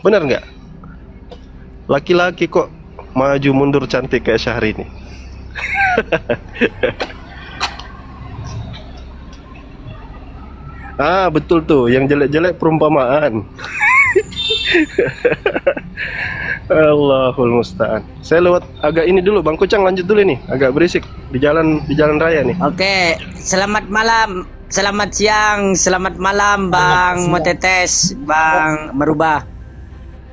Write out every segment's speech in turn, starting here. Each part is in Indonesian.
Benar nggak? Laki-laki kok maju mundur cantik kayak Syahrini. Ah, betul tuh, yang jelek-jelek perumpamaan. Allahul musta'an. Saya lewat agak ini dulu, Bang Kucang lanjut dulu nih, agak berisik di jalan raya nih. Oke, selamat malam, selamat siang, selamat malam Bang Motetes, Bang Merubah.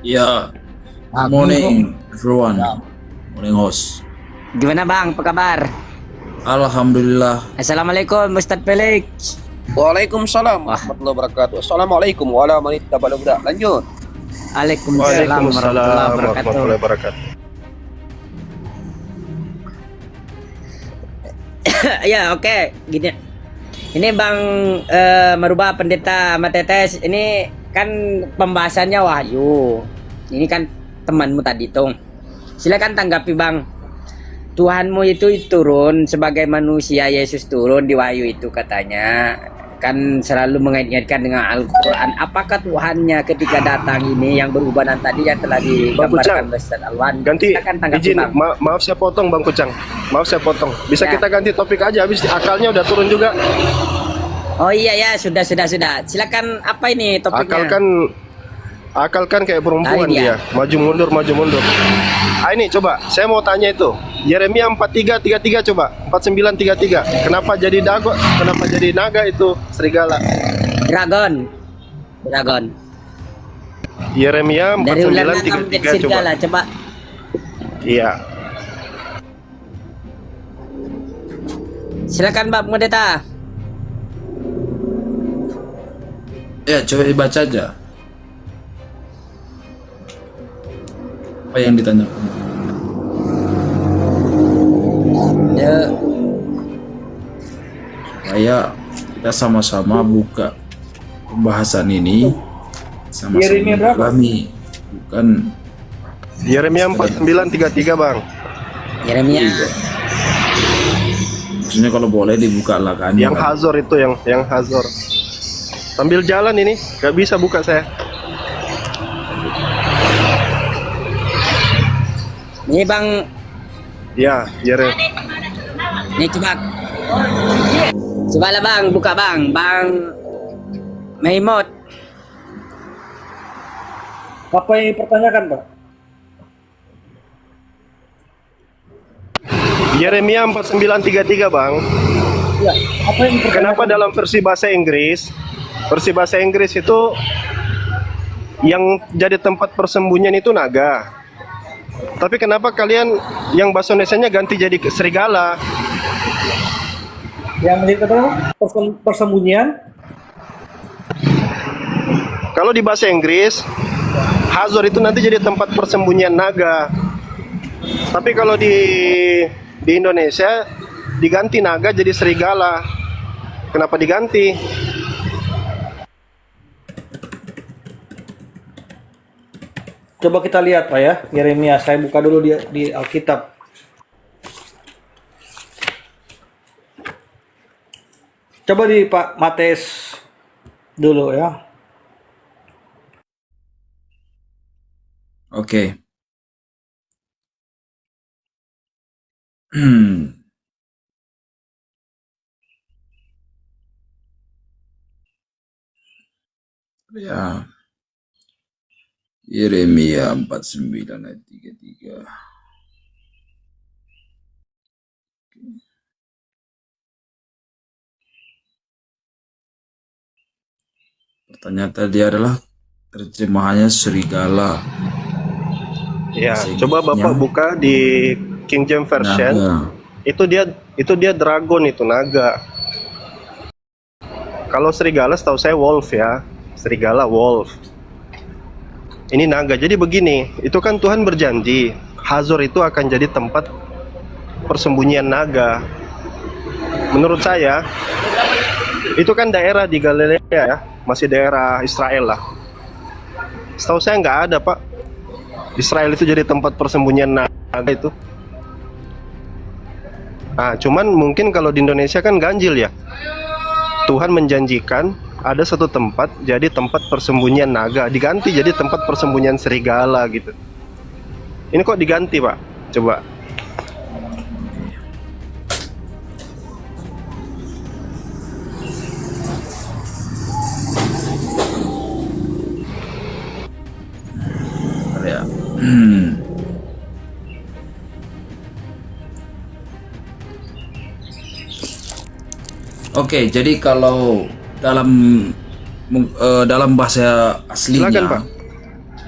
Ya, morning everyone. Morning host. Gimana Bang, apa kabar? Alhamdulillah. Assalamualaikum Ustadz Felix. Waalaikumsalam warahmatullahi wabarakatuh. Assalamualaikum warahmatullahi wabarakatuh. Lanjut. Waalaikumsalam warahmatullahi wabarakatuh. warahmatullahi wabarakatuh. Ya oke, gini. Ini Bang Merubah Pendeta Matetes, ini kan pembahasannya Wahyu. Ini kan temanmu tadi tuh. Silakan tanggapi Bang. Tuhanmu itu turun sebagai manusia, Yesus turun di Wahyu itu katanya. Kan selalu mengaitkan dengan Al-Quran. Apakah Tuhannya ketika datang ini yang berubahan tadi yang telah digambarkan oleh Ustaz Alwan? Ganti izin, Bang. maaf saya potong Bang Kucang. Maaf saya potong. Bisa Ya. kita ganti topik aja, habis akalnya udah turun juga. Oh iya ya, sudah. Silakan, apa ini topiknya? Akal kan kayak perempuan dia. Maju mundur. Ah ini coba, saya mau tanya itu. Yeremia 43:33 coba. 49:33. Kenapa jadi dago? Kenapa jadi naga itu serigala? Dragon. Yeremia Dari ular naga menjadi 49:33 coba. serigala, coba. Iya. Silakan Bang Pendeta. Ya, coba dibaca aja. Apa yang ditanya? Ya. Supaya kita sama-sama buka pembahasan ini, sama-sama dalami, bukan Yeremia 49:33 Bang. Yeremia. maksudnya kalau boleh dibuka lah kan. Yang Hazor itu yang Hazor. Sambil jalan ini, gak bisa buka saya. Ini Bang, Ya, Yeremia. ini coba. Cobalah Bang, buka Bang Maimot. Apa yang dipertanyakan, Pak? Yeremia 49:33 Bang. Ya, apa yang dipertanyakan? Kenapa dalam versi bahasa Inggris itu yang jadi tempat persembunyian itu naga? Tapi kenapa kalian yang bahasa Indonesianya ganti jadi serigala? Yang menjadi persembunyian? Kalau di bahasa Inggris, Hazor itu nanti jadi tempat persembunyian naga. Tapi kalau di Indonesia diganti naga jadi serigala. Kenapa diganti? Coba kita lihat, Pak ya. Yeremia, saya buka dulu di Alkitab. Coba di Pak Mates dulu ya. Oke. Ya. Yeremia 49:33. Pertanyaan tadi adalah terjemahannya serigala. Ya, Bahasa coba Bapak Inggrisnya buka di King James Version. naga. Itu dia dragon, itu naga. Kalau serigala setahu saya wolf ya. Serigala wolf. Ini naga. Jadi begini, itu kan Tuhan berjanji Hazor itu akan jadi tempat persembunyian naga. Menurut saya itu kan daerah di Galilea ya, masih daerah Israel lah. Setahu saya nggak ada Pak, Israel itu jadi tempat persembunyian naga itu. Cuman mungkin kalau di Indonesia kan ganjil ya. Tuhan menjanjikan ada satu tempat jadi tempat persembunyian naga, diganti jadi tempat persembunyian serigala gitu. Ini kok diganti, Pak? Coba. Ya. Oke, jadi kalau dalam bahasa aslinya, Silakan, Pak.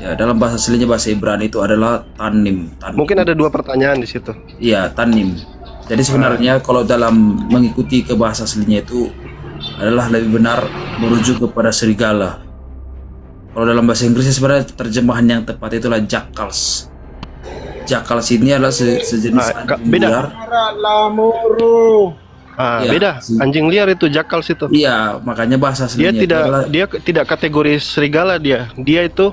ya dalam bahasa aslinya bahasa Ibrani itu adalah tanim. Mungkin ada dua pertanyaan di situ. Iya, tanim. Jadi sebenarnya kalau dalam mengikuti ke bahasa aslinya itu adalah lebih benar merujuk kepada serigala. Kalau dalam bahasa Inggrisnya sebenarnya terjemahan yang tepat itulah jackals. Jackals ini adalah sejenis anjing beda. liar. Iya, Beda. Anjing liar itu jackals itu. Iya, makanya bahasa Dia aslinya itu adalah tidak kategori serigala dia. Dia itu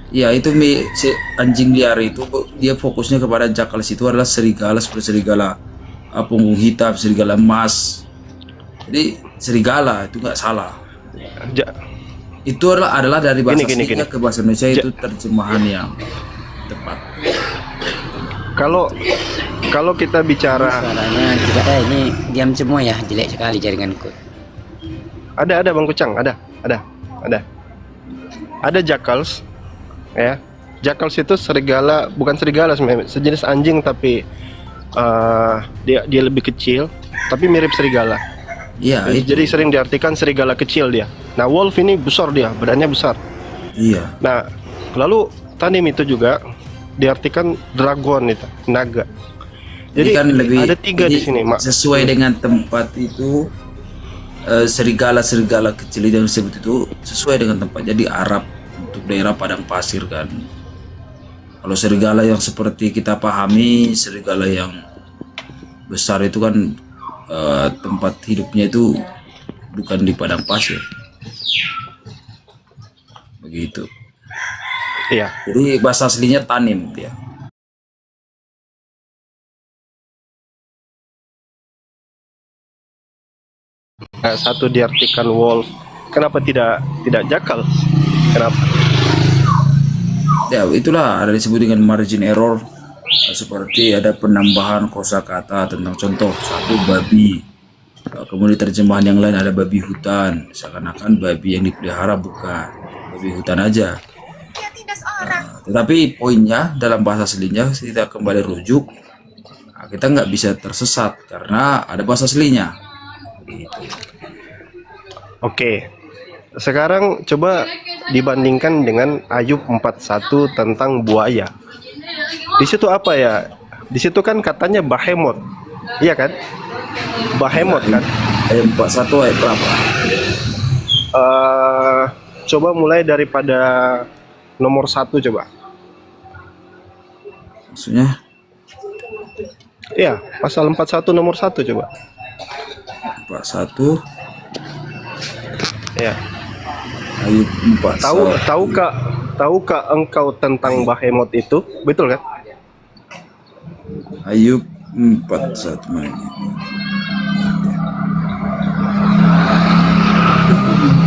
iya itu si anjing liar itu dia fokusnya kepada jackals itu adalah serigala seperti serigala punggung hitam, serigala emas. Jadi serigala itu nggak salah. ja- Itu adalah dari bahasa Gini. aslinya ke bahasa Indonesia itu terjemahan yang tepat. kalau kita bicara Suaranya juga ini diam semua ya, jelek sekali jaringanku. ada Bang Kucang, ada. Ada jackals ya. Jackals itu serigala, bukan serigala sebenarnya, sejenis anjing tapi dia lebih kecil tapi mirip serigala. Iya, itu. Jadi sering diartikan serigala kecil dia. Nah, wolf ini besar dia, badannya besar. Iya. Nah, lalu tanim itu juga diartikan dragon itu, naga. Jadi kan lebih ada tiga di sini, Mak. sesuai dengan tempat itu serigala kecil yang disebut itu sesuai dengan tempat. Jadi Arab untuk daerah padang pasir kan. Kalau serigala yang seperti kita pahami, serigala yang besar itu kan tempat hidupnya itu bukan di padang pasir. Begitu. Iya. Jadi bahasa aslinya tanim dia. Satu diartikan wolf. Kenapa tidak jackal? Kenapa? Ya itulah ada disebut dengan margin error. Seperti ada penambahan kosakata tentang contoh satu babi, kemudian terjemahan yang lain ada babi hutan, seakan-akan babi yang dipelihara bukan babi hutan aja. Tetapi poinnya dalam bahasa aslinya kita kembali rujuk, kita nggak bisa tersesat karena ada bahasa aslinya. Gitu. Oke. Sekarang coba dibandingkan dengan Ayub 41 tentang buaya. Di situ apa ya? Di situ kan katanya behemoth. Iya kan? Behemoth kan? Ayat 41 ayat berapa? Coba mulai daripada nomor 1 coba. Maksudnya? Iya, pasal 41 nomor 1 coba. 41 Ya. Ayub 41. Tahukah engkau tentang behemoth itu? Betul kan? Ayub 41 mana?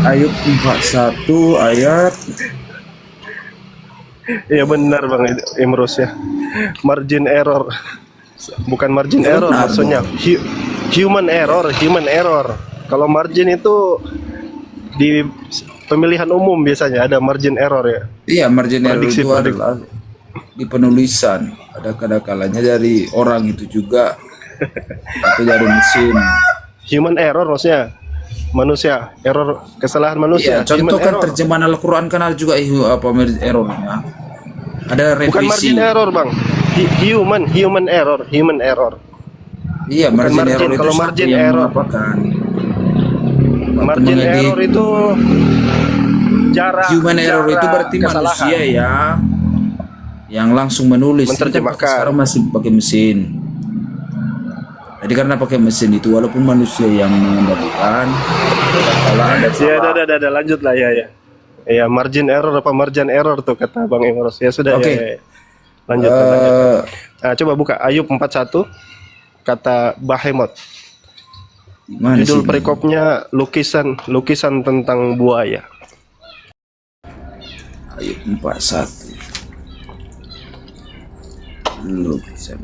Ayub 41 ayat Iya benar Bang Imrus ya. Margin error. Bukan margin Ya, error benar, maksudnya. Human error. Kalau margin itu di pemilihan umum biasanya ada margin error ya. iya margin error Prediksi, itu adalah di penulisan. Ada kadang-kalanya dari orang itu juga atau dari mesin. Human error maksudnya manusia, error, kesalahan manusia. Iya, contoh Human kan error. terjemahan Al-Quran kan ada juga apa margin errornya. Ada Bukan revisi. margin error Bang. Human error. Iya, Bukan margin margin. error itu Kalau satu margin yang error. mengapakan. Waktu Margin mengedit. error itu jarak. Human error itu berarti kesalahan. manusia yang langsung menulis. Ini kan Menerjemahkan. pakai- sekarang masih pakai mesin. Jadi karena pakai mesin itu walaupun manusia yang mengendalikan, kalau ada Ya, salah. ada lanjut lah ya. Ya, margin error apa margin error tuh kata Bang Imros. Ya sudah Oke. ya. Lanjut. Nah, coba buka Ayub 41 kata behemoth. Gimana Judul sih? perikopnya lukisan tentang buaya. Ayat 41. Lukisan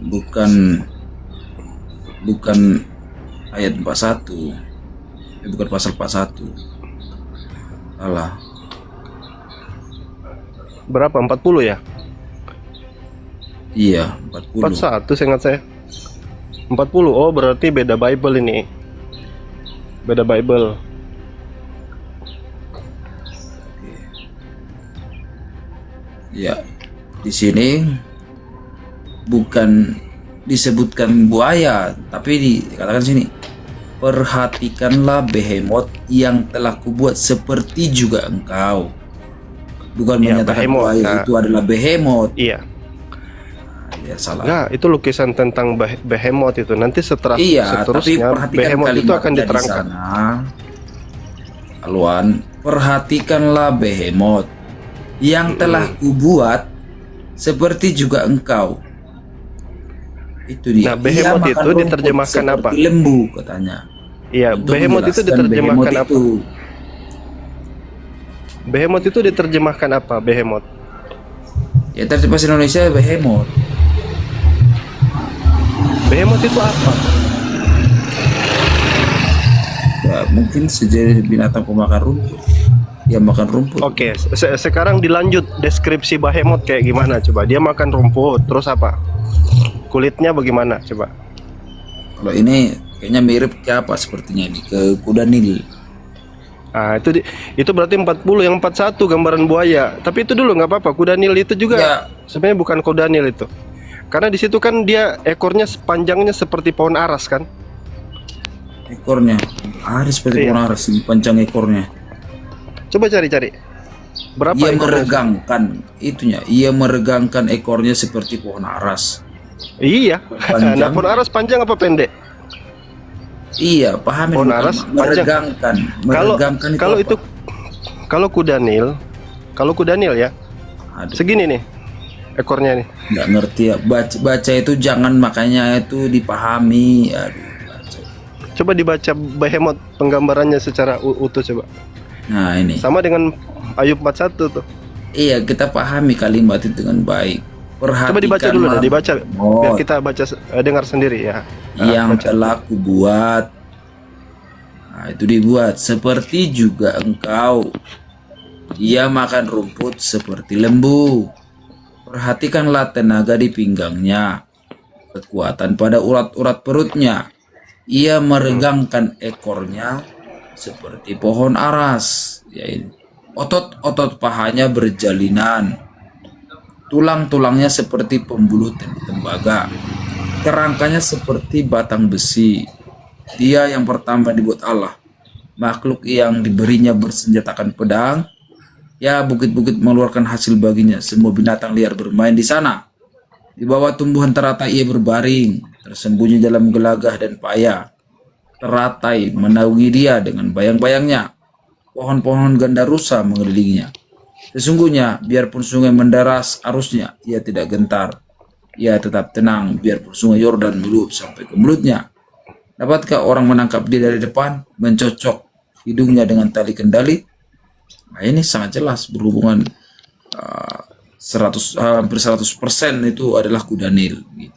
bukan ayat 41. Bukan pasal 41. Salah. Berapa? 40 ya? Iya, 40. 41 seingat saya. 40. Oh, berarti beda Bible ini. Beda Bible. Ya, di sini bukan disebutkan buaya, tapi dikatakan sini, perhatikanlah behemoth yang telah kubuat seperti juga engkau. Bukan Ya, menyatakan behemoth, buaya nah. itu adalah behemoth. Iya. Ya salah. Enggak, itu lukisan tentang behemoth itu. Nanti setelah Iya, tapi seterusnya perhatikan behemoth itu akan kalimatnya di diterangkan. sana. Aluan, perhatikanlah behemoth yang telah kubuat seperti juga engkau. Itu dia. Nah, behemoth Ia itu makan rumput diterjemahkan apa? seperti lembu katanya. Iya, Untuk behemoth itu menjelaskan diterjemahkan behemoth apa? itu. Behemoth itu diterjemahkan apa? Behemoth. Ya terjemah bahasa Indonesia behemoth. Behemoth itu apa? Ya, mungkin sejenis binatang pemakan rumput. Ya makan rumput. Oke, sekarang dilanjut deskripsi behemoth kayak gimana coba? Dia makan rumput, terus apa? Kulitnya bagaimana coba? Kalau ini kayaknya mirip ke apa sepertinya ini, ke kuda Nil. Ah, itu berarti 40, yang 41 gambaran buaya. Tapi itu dulu nggak apa-apa. Kuda Nil itu juga Ya. sebenarnya bukan kuda Nil itu. Karena di situ kan dia ekornya panjangnya seperti pohon aras kan? Ekornya ada seperti Iya. pohon aras ini, panjang ekornya. Coba cari-cari. Berapa Ia ekornya? meregangkan itunya. Ia meregangkan ekornya seperti pohon aras. Iya. Panjang. Nah, pohon aras panjang apa pendek? Iya, paham. Pohon aras panjang. Meregangkan Kalau apa? itu kalau kuda Nil ya, Aduh, segini nih ekornya nih. nggak ngerti ya. Baca itu jangan, makanya itu dipahami. Aduh, baca. Coba dibaca behemoth penggambarannya secara utuh coba. Nah ini. Sama dengan Ayub 41 tuh. Iya, kita pahami kalimat itu dengan baik. Perhatikan. Coba dibaca dulu dah, dibaca biar kita baca dengar sendiri ya. Yang baca. telah kubuat. Nah, itu dibuat seperti juga engkau. Ia makan rumput seperti lembu. Perhatikanlah tenaga di pinggangnya, kekuatan pada urat-urat perutnya. Ia meregangkan ekornya seperti pohon aras. Ya ini. Otot-otot pahanya berjalinan. Tulang-tulangnya seperti pembuluh tembaga. Kerangkanya seperti batang besi. Dia yang pertama dibuat Allah. Makhluk yang diberinya bersenjatakan pedang. Ya, bukit-bukit mengeluarkan hasil baginya. Semua binatang liar bermain di sana. Di bawah tumbuhan teratai ia berbaring, tersembunyi dalam gelagah dan paya. Teratai menaungi dia dengan bayang-bayangnya. Pohon-pohon ganda rusa mengelilinginya. Sesungguhnya, biarpun sungai menderas arusnya, ia tidak gentar. Ia tetap tenang, biarpun sungai Yordan meluap sampai ke mulutnya. Dapatkah orang menangkap dia dari depan, mencocok hidungnya dengan tali kendali? Nah, ini sangat jelas berhubungan hampir 100% itu adalah kuda Nil. Gitu.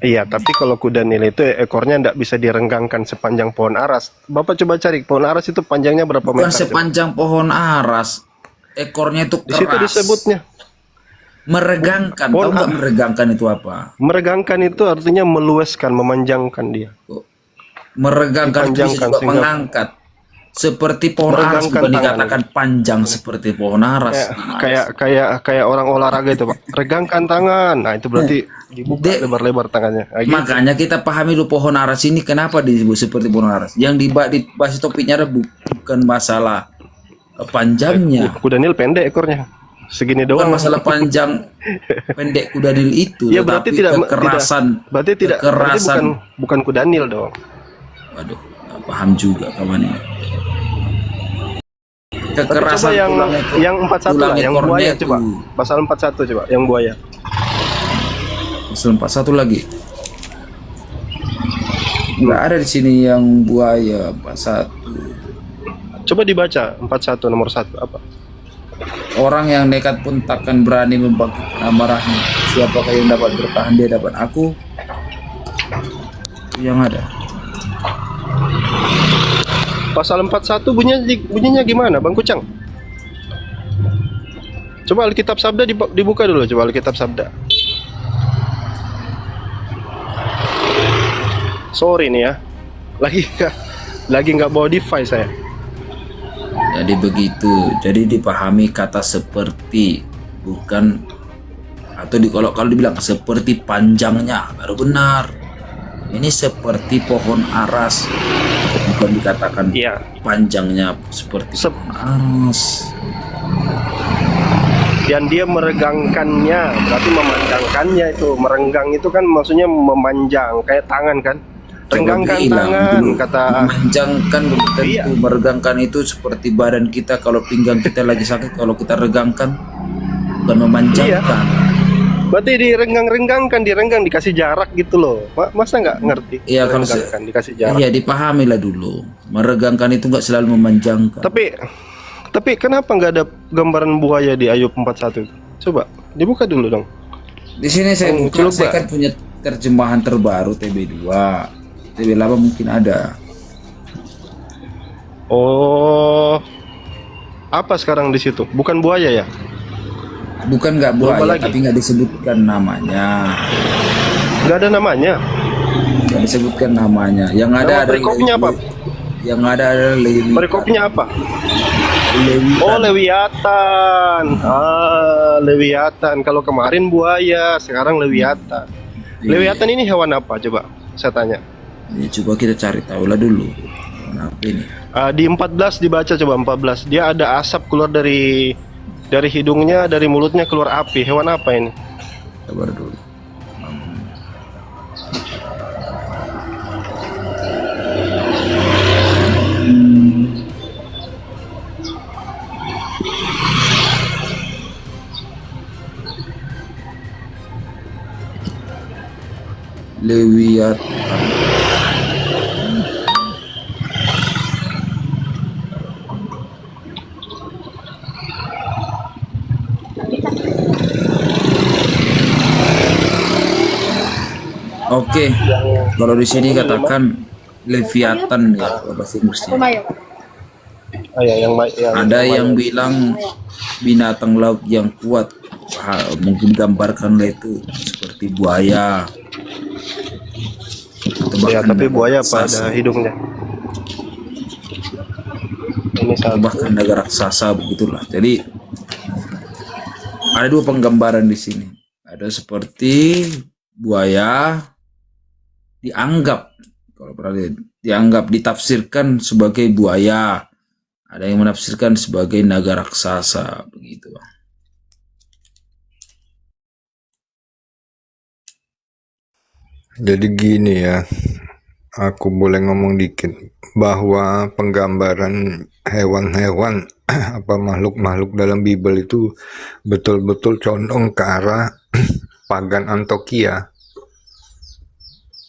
Iya, tapi kalau kuda Nil itu ekornya tidak bisa direnggangkan sepanjang pohon aras. Bapak coba cari pohon aras itu panjangnya berapa Bukan meter? coba? sepanjang pohon aras, ekornya itu Di situ keras. disebutnya Meregangkan. Tahu nggak meregangkan itu apa? meregangkan, itu artinya meluaskan, memanjangkan dia. Meregangkan itu bisa Dipanjangkan juga sehingga- mengangkat. Seperti pohon aras, Meregangkan bukan tangan. dikatakan panjang seperti pohon aras. Kayak orang olahraga itu, Pak. Regangkan tangan. Nah, itu berarti dibuka Dek. lebar-lebar tangannya. Nah, gitu. Makanya kita pahami dulu pohon aras ini kenapa disebut seperti pohon aras. Yang dibahas topiknya adalah bukan masalah panjangnya, Kuda Nil pendek ekornya. Segini bukan doang. masalah panjang pendek kuda Nil itu, Ya berarti tetapi kekerasan, berarti kekerasan. bukan kuda Nil dong. Waduh, nggak paham juga kawan ini. Tapi Kekerasan coba tulang yang 41 lah, tulang yang ekornya buaya itu. coba. Pasal 41 coba, yang buaya. Pasal 41 lagi. Nggak ada di sini yang buaya 41. Coba dibaca 41 nomor 1 apa? Orang yang nekat pun takkan berani membangkitkan amarahnya. Siapakah yang dapat bertahan di hadapan aku? Itu yang ada. Pasal 41 bunyinya gimana, Bang Kucang? Coba Alkitab Sabda dibuka dulu, coba Alkitab Sabda. Sorry nih ya, lagi nggak bawa device saya. Jadi begitu. Jadi dipahami kata seperti, bukan, atau kalau dibilang seperti panjangnya baru benar. Ini seperti pohon aras, bukan dikatakan Iya. panjangnya seperti pohon aras. Dan dia meregangkannya, berarti memanjangkannya itu. Merenggang itu kan maksudnya memanjang, kayak tangan kan. Reggangkan tangan, kata memanjangkan belum tentu. Iya. Meregangkan itu seperti badan kita kalau pinggang kita lagi sakit, kalau kita regangkan bukan memanjangkan. berarti direnggang dikasih jarak gitu loh. Masa nggak ngerti? Iya, kalau Meregangkan, dikasih jarak. iya, dipahami lah dulu. Meregangkan itu nggak selalu memanjangkan. Tapi kenapa nggak ada gambaran buaya di Ayub 41 itu? Coba dibuka dulu dong. Di sini saya buka, coba. saya kan punya terjemahan terbaru TB2. TB8 mungkin ada. Oh, apa sekarang di situ? Bukan buaya ya? Bukan nggak Berapa buaya, lagi? tapi nggak disebutkan namanya. Nggak ada namanya. Nggak disebutkan namanya. Yang ada Nama ada perikopnya apa? Yang ada Lewi. Perikopnya apa? Lewitan. Oh, Lewiatan. Lewiatan. Kalau kemarin buaya, sekarang Lewiatan. Iya. Lewiatan ini hewan apa? Coba saya tanya. Ya, coba kita cari tahu lah dulu. Kenapa ini? Di 14 dibaca, coba 14. Dia ada asap keluar dari hidungnya, dari mulutnya keluar api. Hewan apa ini? Sabar dulu. Lewiatan. Oke, kalau di sini katakan Leviathan ya kalau bahasa Inggrisnya. Ya, Ada yang bilang binatang laut yang kuat, mungkin gambarkanlah itu seperti buaya. Atau ya, bahkan tapi buaya raksasa. pada hidungnya. Ini Atau satu. bahkan naga raksasa begitulah. Jadi ada dua penggambaran di sini. Ada seperti buaya dianggap, kalau pernah lihat, dianggap ditafsirkan sebagai buaya. Ada yang menafsirkan sebagai naga raksasa begitu. Jadi gini ya, aku boleh ngomong dikit bahwa penggambaran hewan-hewan apa makhluk-makhluk dalam Bible itu betul-betul condong ke arah pagan Antioquia.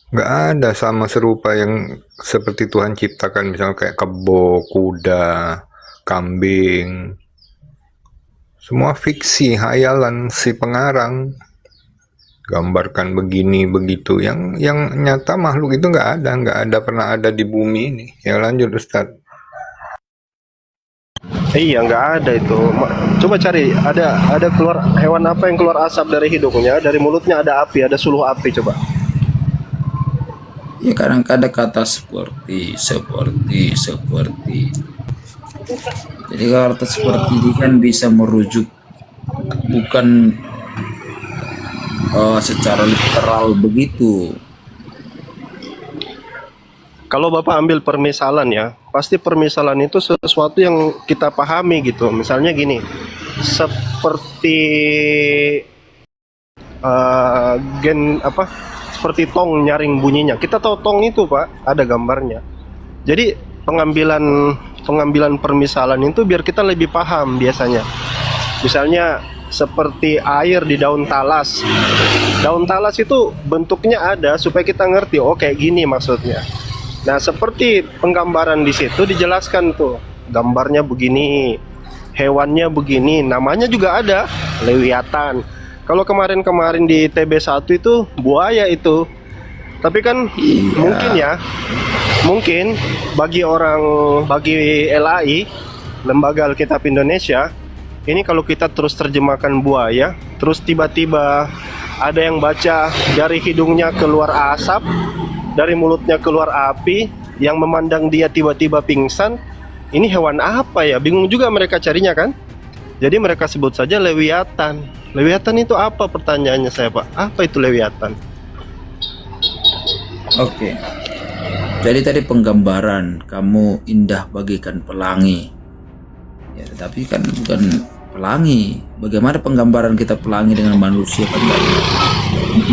Nggak ada sama serupa yang seperti Tuhan ciptakan, misalnya kayak kebo, kuda, kambing. Semua fiksi, hayalan si pengarang. Gambarkan begini begitu, yang nyata makhluk itu nggak ada pernah ada di bumi ini. Ya lanjut Ustadz. Iya, nggak ada itu. Coba cari, ada keluar hewan apa yang keluar asap dari hidungnya, dari mulutnya ada api, ada suluh api, coba. Ya kadang-kadang kata seperti. Jadi kata seperti ini kan bisa merujuk bukan secara literal begitu. Kalau Bapak ambil permisalan ya, pasti permisalan itu sesuatu yang kita pahami gitu. Misalnya gini, seperti seperti tong nyaring bunyinya. Kita tahu tong itu, Pak, ada gambarnya. Jadi pengambilan permisalan itu biar kita lebih paham biasanya. Misalnya seperti air di daun talas. Daun talas itu bentuknya ada supaya kita ngerti, oh kayak gini maksudnya. Nah, seperti penggambaran di situ dijelaskan tuh, gambarnya begini, hewannya begini, namanya juga ada, Lewiatan. Kalau kemarin-kemarin di TB1 itu buaya itu. Tapi kan mungkin bagi LAI, Lembaga Alkitab Indonesia, ini kalau kita terus terjemahkan buaya, terus tiba-tiba ada yang baca dari hidungnya keluar asap, dari mulutnya keluar api, yang memandang dia tiba-tiba pingsan, ini hewan apa ya? Bingung juga mereka carinya kan? Jadi mereka sebut saja Lewiatan. Lewiatan itu apa, pertanyaannya saya, Pak? Apa itu Lewiatan? Oke. Jadi tadi penggambaran kamu indah bagaikan pelangi. Ya, tetapi kan bukan pelangi. Bagaimana penggambaran kita pelangi dengan manusia kan enggak?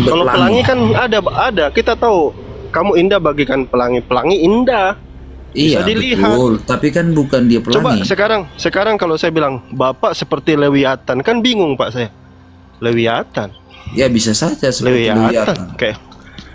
Kalau pelangi kan ada. Kita tahu kamu indah bagaikan pelangi. Pelangi indah. Bisa Iya, dilihat. betul. Tapi kan bukan dia Coba pelangi. sekarang kalau saya bilang Bapak seperti Lewiatan, kan bingung Pak saya. Lewiatan. Ya bisa saja seperti Lewiatan. Lewiatan. Kayak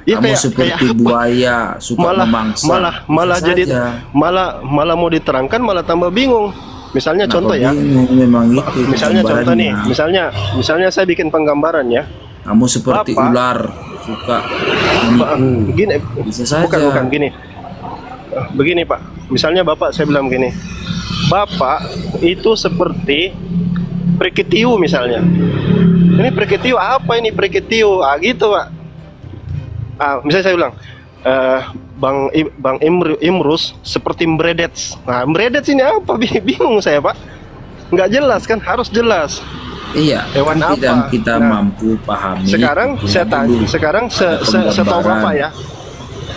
ya Kamu seperti buaya, suka memangsa. malah Bisa jadi saja. malah mau diterangkan malah tambah bingung. Misalnya Kenapa contoh ya. bingung? Memang itu Misalnya contoh nih, penggambarannya. misalnya saya bikin penggambaran ya. Kamu seperti Bapak. ular, suka Pak, menipu. gini, Bisa saja. bukan gini. Begini Pak, misalnya Bapak saya bilang gini, Bapak itu seperti preketiu misalnya. Ini preketiu apa ini preketiu? Ah gitu Pak. Misalnya saya bilang, Bang Imrus seperti Mbredets. Nah Mbredets ini apa? Bingung saya Pak. Nggak jelas kan, harus jelas. Iya, Hewan kan tidak apa? kita Nah, mampu pahami. Sekarang itu saya tanya, dulu. sekarang setahu penggambaran. Bapak ya,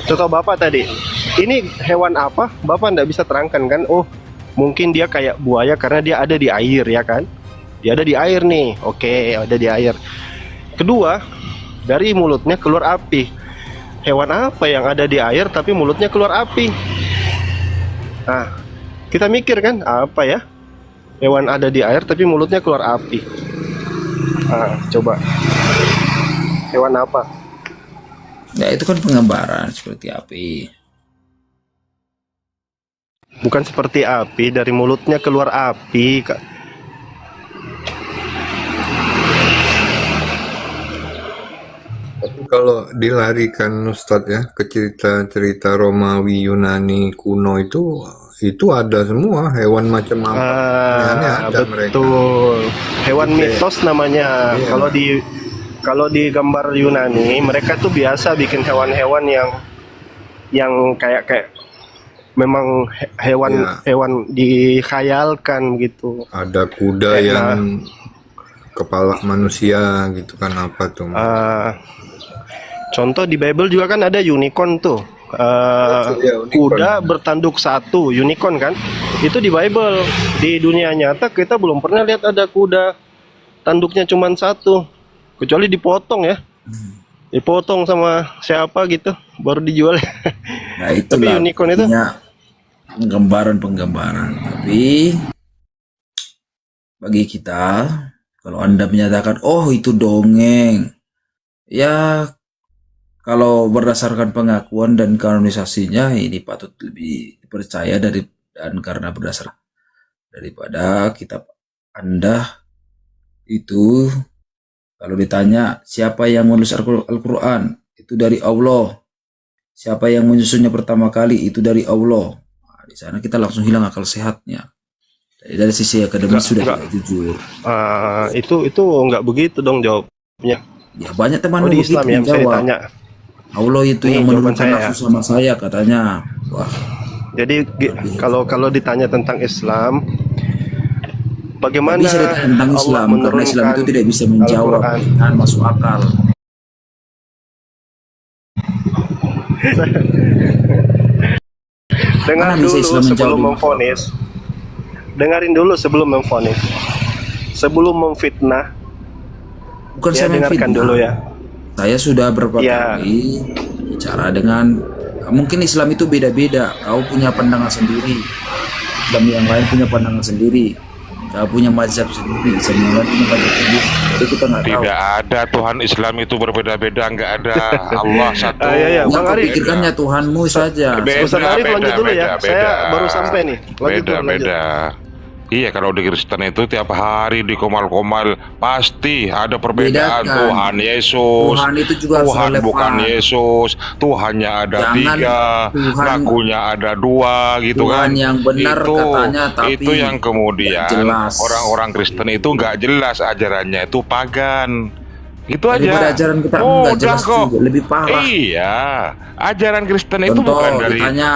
setahu Bapak tadi, ini hewan apa? Bapak nggak bisa terangkan kan? Oh, mungkin dia kayak buaya karena dia ada di air ya kan? Dia ada di air nih, oke, ada di air. Kedua, dari mulutnya keluar api. Hewan apa yang ada di air tapi mulutnya keluar api? Nah, kita mikir kan, apa ya? Hewan ada di air tapi mulutnya keluar api. Coba. Hewan apa? Ya itu kan penggambaran seperti api. Bukan seperti api, dari mulutnya keluar api, Kak. Tapi kalau dilarikan Ustadz ya ke cerita-cerita Romawi Yunani kuno itu ada semua hewan macam apa. Ini ada mereka. Betul. Hewan Oke. mitos namanya. Iya. Kalau di gambar Yunani, mereka tuh biasa bikin hewan-hewan yang kayak memang Iya. hewan dikhayalkan gitu. Ada kuda Kayak yang kepala manusia gitu kan, apa tuh? Contoh di Bible juga kan ada unicorn tuh. Iya, unicorn. Kuda bertanduk satu, unicorn kan? Itu di Bible. Di dunia nyata kita belum pernah lihat ada kuda tanduknya cuma satu, kecuali dipotong ya. Dipotong sama siapa gitu, baru dijual. Nah Tapi itulah unicorn itu artinya penggambaran. Tapi bagi kita, kalau Anda menyatakan, oh itu dongeng, ya kalau berdasarkan pengakuan dan kanonisasinya ini patut lebih dipercaya dan karena berdasar daripada kitab Anda itu. Kalau ditanya siapa yang menulis Al-Quran, itu dari Allah. Siapa yang menyusunnya pertama kali, itu dari Allah. Nah, di sana kita langsung hilang akal sehatnya. Jadi dari sisi akademis sudah Enggak. tidak jujur. itu nggak begitu dong jawabnya. Ya banyak teman Oh, di Islam ya, bisa menjawab. ditanya. Allah itu Nih, yang jawaban menurunkan saya. nafsu sama saya katanya. Wah, Jadi kalau ditanya tentang Islam, bagaimana bisa ditanya tentang Allah Islam karena Islam itu tidak bisa menjawab Al-Quran? dengan masuk akal. Dengar Mana bisa dulu Islam menjawab sebelum dengan memvonis. Dengarin dulu sebelum memvonis. Sebelum memfitnah, Bukan ya saya dengarkan memfitnah. dulu ya. Saya sudah berapa Ya. kali bicara dengan, mungkin Islam itu beda-beda. Kau punya pandangan sendiri, Islam yang lain punya pandangan sendiri. Gak punya mazhab sendiri, semua punya mazhab sendiri. Jadi kita nggak tahu. Tidak ada Tuhan Islam itu berbeda-beda, nggak ada. Allah satu. Ya, Yang Bang kau Arif. pikirkannya Tuhanmu saja. Ustaz Arif lanjut dulu ya. Saya baru sampai nih. Lanjut dulu, lanjut. Beda. Iya, kalau di Kristen itu tiap hari di komal-komal pasti ada perbedaan. Bedakan. Tuhan Yesus, Tuhan itu juga harus Tuhan relevan. bukan Yesus, Tuhannya ada Jangan 3, Tuhan- lagunya ada 2, gitu Tuhan kan? yang benar katanya, tapi itu yang kemudian nggak jelas. orang-orang Kristen itu nggak jelas ajarannya, itu pagan. Itu Daripada aja. ajaran kita Oh, nggak udah jelas kok. juga, lebih parah. Iya, ajaran Kristen itu Contoh, bukan dari ditanya-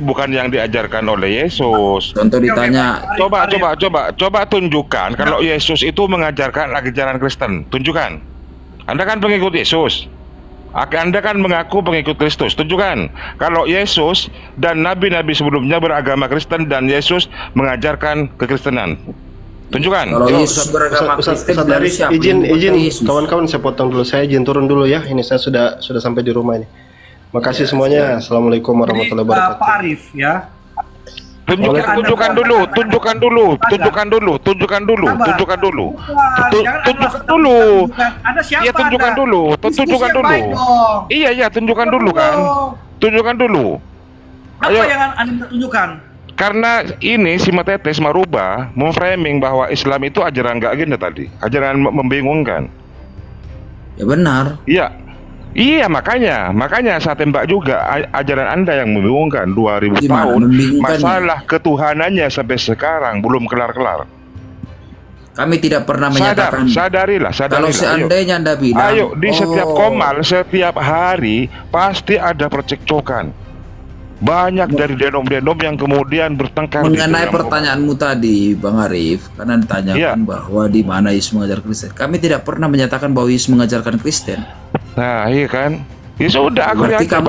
bukan yang diajarkan oleh Yesus. Contoh ditanya, Coba tunjukkan kalau Yesus itu mengajarkan ajaran Kristen. Tunjukkan. Anda kan pengikut Yesus. Anda kan mengaku pengikut Kristus. Tunjukkan kalau Yesus dan nabi-nabi sebelumnya beragama Kristen dan Yesus mengajarkan kekristenan. Tunjukkan. kalau Yo, Yesus beragama Ustaz Kristen, Arif, berarti siapa yang izin bukan Yesus? kawan-kawan, saya potong dulu. Saya izin turun dulu ya. Ini saya sudah sampai di rumah ini. Makasih semuanya. Assalamualaikum warahmatullahi wabarakatuh. Pak Arif ya. Tunjukkan dulu. Tunjukkan dulu. Ada siapa? Iya, tunjukkan Anda? dulu. Diskusi Tunjukkan yang dulu. baik dong. Iya, tunjukkan dulu kan. Tunjukkan dulu. Apa Ayo. yang Anda minta tunjukkan? Karena ini si Matetes merubah, memframing bahwa Islam itu ajaran nggak agenda tadi, ajaran membingungkan. Ya benar. Iya, makanya saya tembak juga ajaran Anda yang membingungkan 2000 Gimana tahun. membingungkannya? Masalah ketuhanannya sampai sekarang belum kelar-kelar. Kami tidak pernah menyatakan. Sadarilah. Kalau Ayo. seandainya Anda bilang, Ayo, di setiap komal, setiap hari pasti ada percekcokan. Banyak dari denom-denom yang kemudian bertengkar di mengenai dalam pertanyaanmu tadi, Bang Arif, karena ditanyakan Iya. bahwa di mana Yesus mengajar Kristen. Kami tidak pernah menyatakan bahwa Yesus mengajarkan Kristen. Nah, iya kan? Ya sudah, aku Berarti yakin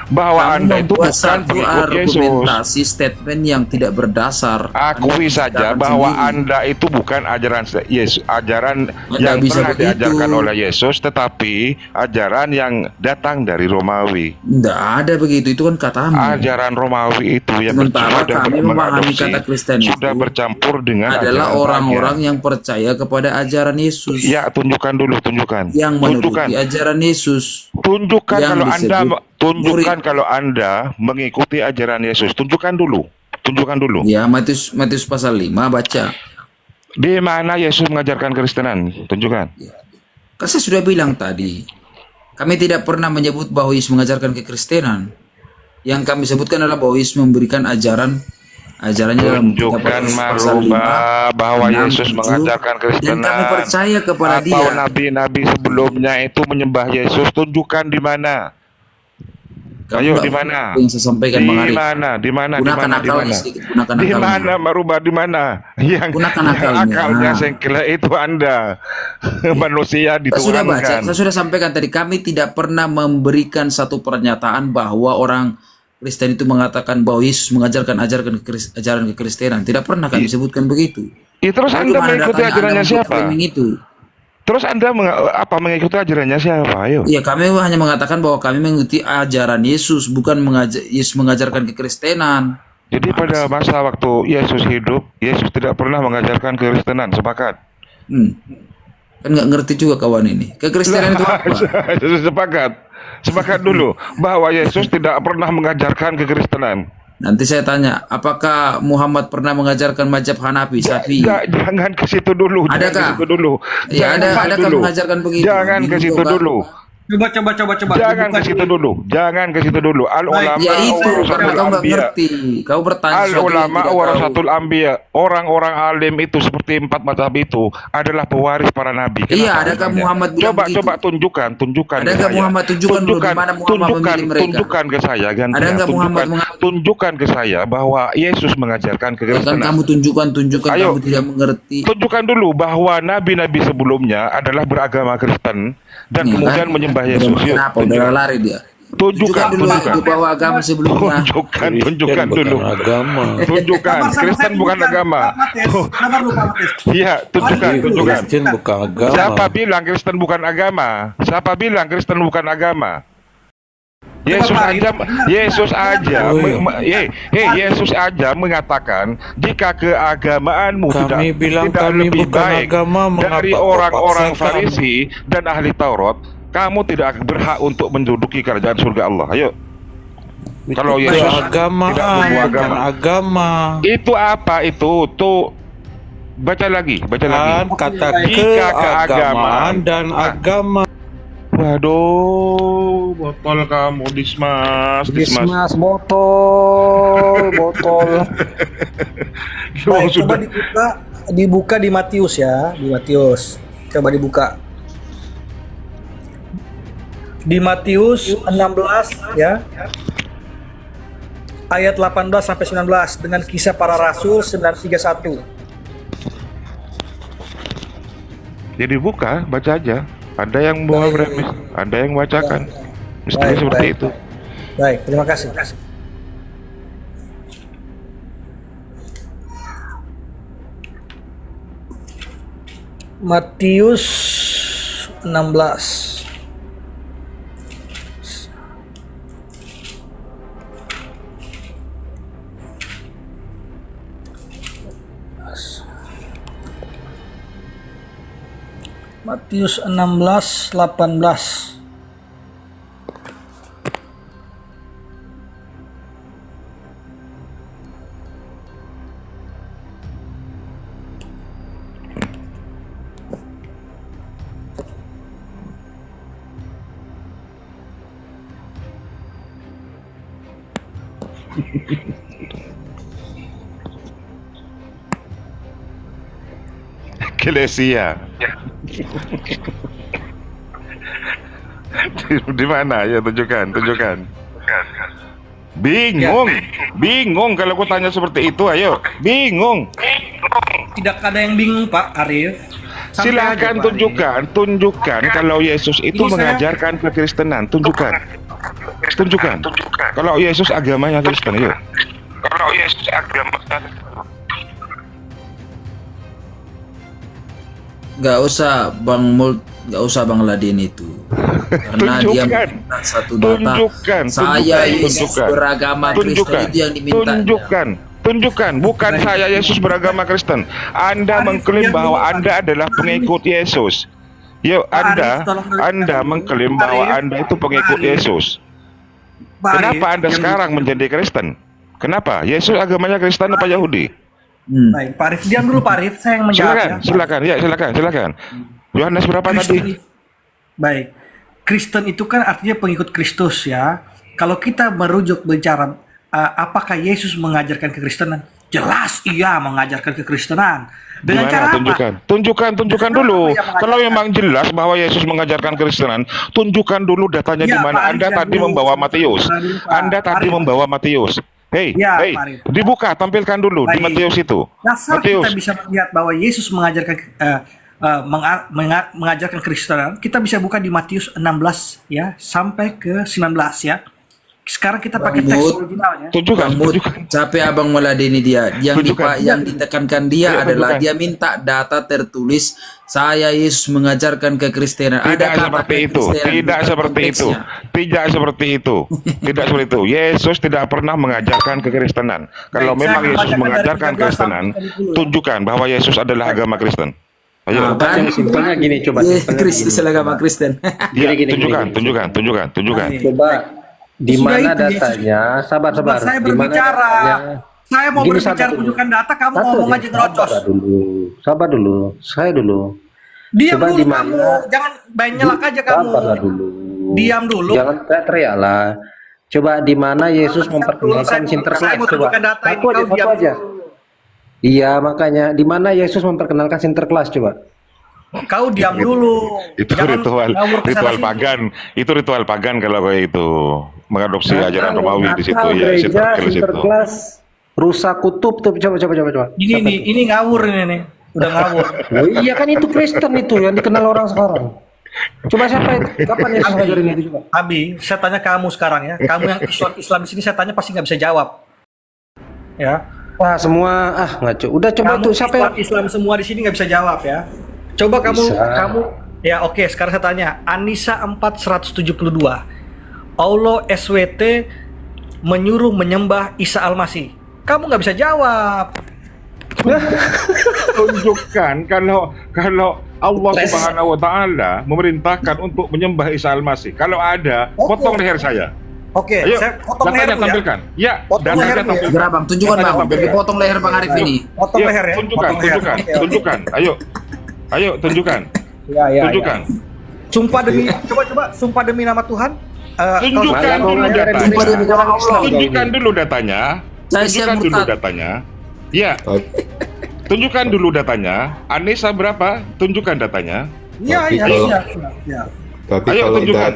bahwa Anda itu membuat bukan satu pengikut Yesus. argumentasi statement yang tidak berdasar. Akui Anda saja ciptakan bahwa sendiri. Anda itu bukan ajaran Yesus, ajaran Anda yang bisa pernah begitu. diajarkan oleh Yesus, tetapi ajaran yang datang dari Romawi. Tidak ada begitu, itu kan katamu. Ajaran Romawi itu yang Sementara kami memahami mengadopsi, kata Kristen itu sudah bercampur dengan adalah ajaran orang-orang bagian. yang percaya kepada ajaran Yesus. Ya, tunjukkan dulu, tunjukkan. Yang Tunjukkan. menuruti ajaran Yesus. Tunjukkan yang kalau Anda disebut tunjukkan kalau Anda mengikuti ajaran Yesus. Tunjukkan dulu. Ya, Matius pasal 5 baca. Di mana Yesus mengajarkan Kristenan? Tunjukkan. Kan saya sudah bilang tadi, kami tidak pernah menyebut bahwa Yesus mengajarkan kekristenan. Yang kami sebutkan adalah bahwa Yesus memberikan ajarannya dalam kitab Tunjukkan pasal 5, Maruba bahwa 6, Yesus 7, mengajarkan dan Kristenan. kami percaya kepada Atau Dia. nabi-nabi sebelumnya itu menyembah Yesus. Tunjukkan di mana. Kamu Ayo, nggak di mana? apa yang saya sampaikan, Bang Arif. Di mana? Gunakan akalnya sedikit, gunakan Di akalnya. mana Maruba, di mana? Yang Gunakan yang akalnya. akalnya sengkela itu Anda. Manusia Saya sudah baca, dituhankan. saya sudah sampaikan tadi, kami tidak pernah memberikan satu pernyataan bahwa orang Kristen itu mengatakan bahwa Yesus mengajarkan ajaran kekristenan. Tidak pernah kami sebutkan begitu. Terus Lalu Anda mana mengikuti datanya ajarannya Anda membuat siapa? framing itu? Terus Anda mengikuti ajarannya siapa? Ayo. Ya, kami hanya mengatakan bahwa kami mengikuti ajaran Yesus, bukan Yesus mengajarkan kekristenan. Jadi pada masa waktu Yesus hidup, Yesus tidak pernah mengajarkan kekristenan. Sepakat? Kan nggak ngerti juga kawan ini. Kekristenan itu apa? Sepakat dulu bahwa Yesus tidak pernah mengajarkan kekristenan. Nanti saya tanya, apakah Muhammad pernah mengajarkan mazhab Hanafi, Syafi'i? Jangan ke situ dulu. Adakah? Jangan ke situ dulu. Ya, adakah dulu. mengajarkan begitu? Jangan ke situ Kan? dulu. Coba. Jangan ke situ dulu. Jangan ke situ dulu. Al ulama Ya itu, karena kau nggak anbiya. ngerti. Kau bertanya Al sesuatu yang ulama tidak tahu. warasatul anbiya. Orang-orang alim itu seperti 4 mazhab itu adalah pewaris para nabi. Iya, Kenapa adakah alasannya? Muhammad bilang begitu? Coba tunjukkan Adakah ke saya. Muhammad tunjukkan dulu di mana Muhammad memilih mereka? Tunjukkan ke saya gantian. Ada nggak Muhammad Tunjukkan ke saya bahwa Yesus mengajarkan Kan kekristenan. kamu tunjukkan Ayo. kamu tidak mengerti. Tunjukkan dulu bahwa nabi-nabi sebelumnya adalah beragama Kristen dan Ya kemudian kan? menyembah Yesus. Yuk, Kenapa? Udah lari dia. Tunjukkan dulu tunjukkan. itu bahwa agama sebelumnya. Tunjukkan dulu. Tunjukkan. Kristen bukan agama. Sabar dulu, Pak Matis. Iya, tunjukkan. Kristen bukan agama. Siapa bilang Kristen bukan agama? Siapa bilang Kristen bukan agama? Yesus aja mengatakan jika keagamaanmu Kami bilang tidak kami lebih bukan baik agama, dari mengapa kau orang-orang paksakan? Farisi dan ahli Taurat, kamu tidak berhak untuk menduduki kerajaan surga Allah. Ayo. Kalau Itu Yesus agama, tidak membawa bukan agama. itu apa itu? Tuh baca lagi. Kan kata Jika keagamaan dan agama. Waduh, botol kamu Dismas. botol. Baik, coba Sudah. dibuka di Matius ya, di Matius. Coba dibuka. Di Matius 16 ya. Ayat 18 sampai 19 dengan kisah para rasul 931. Jadi buka, baca aja. Ada yang bawa remis, ada yang bacakan. Mestinya Baik, seperti baik. itu. Baik, terima kasih. Matius 16. Matius 16, 18. Eklesia. Di mana? Ya tunjukkan. Bingung kalau aku tanya seperti itu, ayo. Bingung. Tidak ada yang bingung, Pak Arif. Santai aja, Silakan Pak tunjukkan kalau Yesus itu Ini saya- mengajarkan kekristenan, tunjukkan. Kalau Yesus agamanya Kristen, yuk. Kalau Yesus agamanya Gak usah Bang Ladin itu. Karena dia Tunjukkan. minta satu data. Tunjukkan. Saya Yesus Tunjukkan. beragama Kristen itu yang diminta. Tunjukkan, bukan saya Yesus beragama Kristen. Anda mengklaim bahwa Anda adalah pengikut Yesus. Yuk, Pak Anda Arif, tolong dengarkan. mengklaim Pak bahwa Arif, Anda itu pengikut Pak Arif. Yesus. Pak Arif, Kenapa Anda sekarang menjadi Kristen? Kenapa? Yesus agamanya Kristen apa Yahudi? Baik, Pak Arif, diam dulu Pak Arif, saya yang menjawab Silakan. Yohanes berapa tadi? Baik, Kristen itu kan artinya pengikut Kristus ya. Kalau kita merujuk bicara apakah Yesus mengajarkan kekristenan? Jelas iya mengajarkan kekristenan. Dengan cara apa? Tunjukkan dulu. Apa yang Kalau memang jelas bahwa Yesus mengajarkan kekristenan, tunjukkan dulu datanya di Ya, mana. Pak Arif, Anda yang tadi dulu. membawa Matius. Sebentar dulu, Pak. Anda tadi Arif. membawa Matius. Ya, Pak Arif. Dibuka, tampilkan dulu di Baik. Matius itu. Dasar Matius. kita bisa melihat bahwa Yesus mengajarkan mengajarkan kekristenan. Kita bisa buka di Matius 16 ya sampai ke 19 ya. Sekarang kita pakai teks Mut. originalnya. Tunjukkan. Capek abang meladeni dia. Tunjukkan. Yang ditekankan dia Iya, adalah tunjukkan. dia minta data tertulis saya Yesus mengajarkan kekristenan. Tidak Ada kata seperti itu. kekristenan Tidak bukan seperti itu. konteksnya. Tidak seperti itu. Tidak seperti itu. Yesus tidak pernah mengajarkan kekristenan. Kalau Baik, memang saya Yesus membacakan dari mengajarkan 13 kekristenan, sampai 30 ya. tunjukkan bahwa Yesus adalah agama Kristen. Ayo. Nah, kan? Simpelnya gini, coba simpelnya Kristus gini. agama Kristen. Ya, gini, tunjukkan. Baik. Coba di Sudah mana itu, Yesus. datanya? Sabar. Saya Di mana berbicara. datanya? Saya mau Gini, berbicara sabar dulu. tunjukkan data, kamu Satu ngomong aja, aja nerocos. Sabar dulu. Saya dulu. Diam Coba dulu di kamu, mana? jangan main nyelak aja kamu. Sabarlah dulu. Diam dulu. Jangan teriak lah. Coba di mana Yesus Saya memperkenalkan Sinterklas? mau Coba. tunjukkan data ini, Satu kau diam aja. dulu. Iya, makanya di mana Yesus memperkenalkan Sinterklas coba? Kau diam dulu. Itu Jangan ritual ngawur kesana ritual sini. pagan. Itu ritual pagan kalau kayak itu mengadopsi ajaran Tahu, Romawi di situ tahu ya, gereja Sinterklas itu. Sinterklas rusak kutub tuh coba. Ini ngawur ini nih. Udah ngawur. Oh iya kan itu Kristen itu yang dikenal orang sekarang. Coba siapa itu? Kapan Yesus ngajarin itu coba? Abi, saya tanya kamu sekarang ya. Kamu yang Islam di sini saya tanya pasti nggak bisa jawab. Ya. Wah semua ngaco. Udah coba Kamu tuh siapa yang Islam semua di sini nggak bisa jawab ya. Coba kamu Bisa. ya oke, sekarang saya tanya. Anisa 4172. Allah SWT menyuruh menyembah Isa Al-Masih? Kamu nggak bisa jawab. Tunjukkan kalau Allah Subhanahu wa taala memerintahkan untuk menyembah Isa Al-Masih. Kalau ada, potong leher saya. Oke, Ayo, saya potong datanya lehermu ya. tampilkan. Ya, Potong datanya lehermu ya. tampilkan. Segera bang, tunjukkan Datanya bang. tampilkan. Dipotong leher Bang Arif ini. Potong Iya, leher ya. tunjukkan, Potong leher. tunjukkan, Oke, oke. tunjukkan. Ayo, tunjukkan. Ya, ya, Tunjukkan. ya. Sumpah demi, coba, sumpah demi nama Tuhan. Tunjukkan kalau- dulu kalau- datanya. Sumpah demi nama Allah. Tunjukkan dulu datanya. Saya siap Tunjukkan dulu murtad. datanya. Ya, tunjukkan dulu datanya. Anissa berapa? Tunjukkan datanya. Iya, iya, Tapi iya, iya. Tapi Ayo, kalau tunjukkan.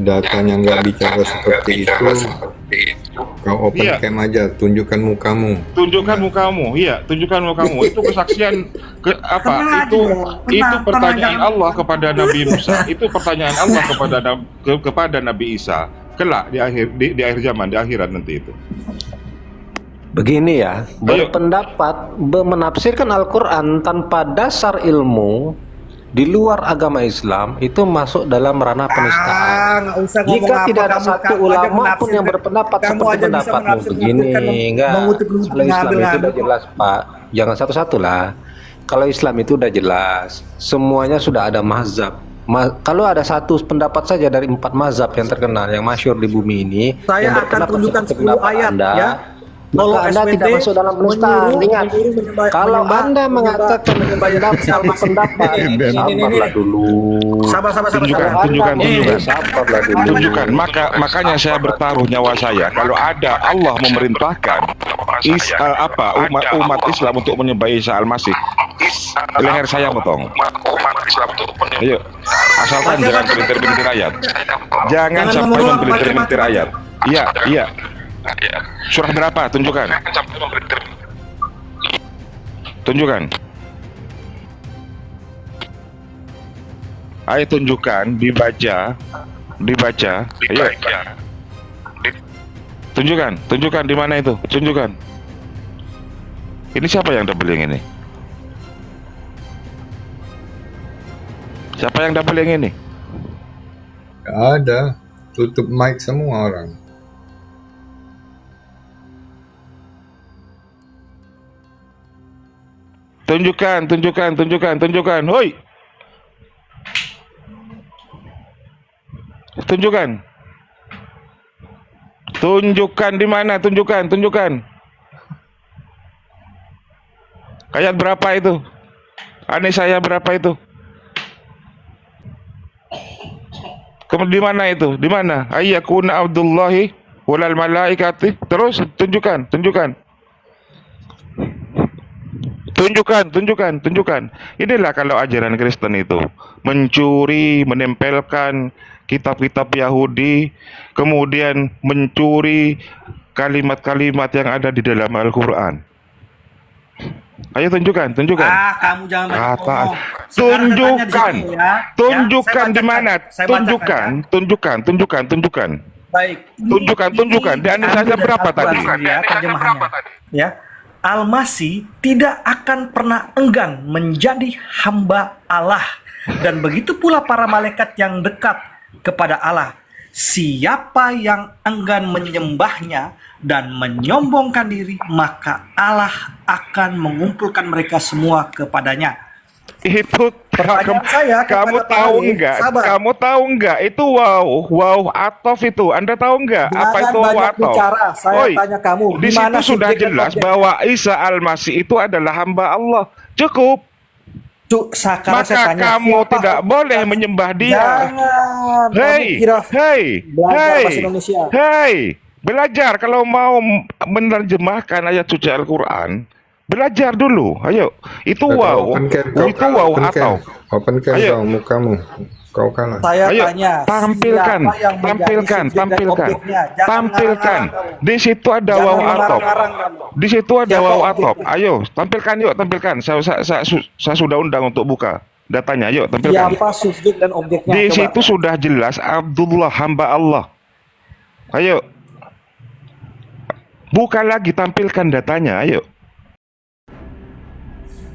datanya nggak bicara seperti itu, kau open Iya. cam aja, tunjukkan mukamu. Tunjukkan mukamu. Iya, tunjukkan mukamu. Itu kesaksian Tenang itu aja, itu tenang, pertanyaan jangan- Allah kepada Nabi Musa. Itu pertanyaan Allah kepada Nabi Isa. Kelak di akhir zaman, di akhirat nanti itu. Begini ya, berpendapat menafsirkan Al-Quran tanpa dasar ilmu di luar agama Islam itu masuk dalam ranah penistaan. Nggak usah ngomong Jika apa, tidak ada kamu- satu kamu aja ulama pun menafsirkan. yang berpendapat Kamu seperti aja bisa pendapatmu menafsir- begini, menafsirkan, enggak. mengutip-ngutip, Kalau Islam itu ngambil-ngambil udah kok. jelas, Pak. Jangan satu-satu lah. Kalau Islam itu udah jelas, semuanya sudah ada mazhab. Kalau ada satu pendapat saja dari 4 mazhab yang terkenal, yang masyhur di bumi ini, Saya yang akan berpendapat tunjukkan seperti 10 pendapat ayat Anda, ya. maka Anda SWT tidak masuk dalam penistaan. Ingat, kalau Anda mengatakan pendapat, sabarlah dulu. Sabar. Tunjukkan, Kalau tunjukkan, Anda tunjukkan. sabarlah dulu. Tunjukkan. Makanya saya bertaruh nyawa saya. Kalau ada Allah memerintahkan umat Islam untuk menyembah Isa Al-Masih, leher saya potong. Ayo, asalkan jangan pelintir-pelintir ayat. Jangan sampai mempelintir-pelintir ayat. Iya. Surah berapa? Tunjukkan. Tunjukkan. Ayo tunjukkan, dibaca. Ayo. Tunjukkan di mana itu? Tunjukkan. Ini siapa yang double yang ini? Siapa yang double yang ini? Nggak ada, tutup mic semua orang. Tunjukkan. Hoi. Tunjukkan di mana? Tunjukkan. Ayat berapa itu? Aneh saya berapa itu? Kemudian di mana itu? Di mana? Ayyakuna Abdullahi walal malaikati. Terus tunjukkan. Inilah kalau ajaran Kristen itu mencuri, menempelkan kitab-kitab Yahudi, kemudian mencuri kalimat-kalimat yang ada di dalam Al-Quran. Ayo tunjukkan. Kamu jangan banyak Kata, ngomong. Sekarang tunjukkan, datanya di situ ya. tunjukkan Ya, di mana? saya bacakan, Tunjukkan. Baik. Tunjukkan. Di Anissa Ambil dari berapa Al-Quran tadi? sendiri ya, terjemahannya. Ya. Al-Masih tidak akan pernah enggan menjadi hamba Allah, dan begitu pula para malaikat yang dekat kepada Allah. Siapa yang enggan menyembahnya dan menyombongkan diri, maka Allah akan mengumpulkan mereka semua kepadanya. Itu Pertanyaan saya kamu kepada tahu Pak Arif, enggak? sabar. Kamu tahu enggak? Itu wow atof itu. Anda tahu enggak apa Jangan itu wow banyak atof? bicara, saya tanya kamu, Di di mana situ sudah subjek dan jelas objek? bahwa Isa Al-Masih itu adalah hamba Allah. Cukup. Sekarang saya Maka tanya, kamu siapa tidak Allah? boleh menyembah dia. Jangan. Kamu kira belajar bahasa Indonesia. Hei, belajar kalau mau menerjemahkan ayat suci Al-Quran. Belajar dulu, ayo. Itu wow. Open cam, Itu wow atau? Open cam Ayo. kau, mukamu. Kau kalah. Saya Ayo, tanya, tampilkan, siapa yang menjadi subjek dan objeknya? Jangan tampilkan. ngarang-ngarang kamu. Di situ ada Jangan wow atop. ngarang-ngarang kamu. Di situ ada Siapa wow objeknya? atop. Ayo, tampilkan. Saya sudah undang untuk buka datanya. Ayo, tampilkan. Siapa subjek dan objeknya? Di Coba. situ sudah jelas Abdullah hamba Allah. Ayo. Buka lagi, tampilkan datanya. Ayo.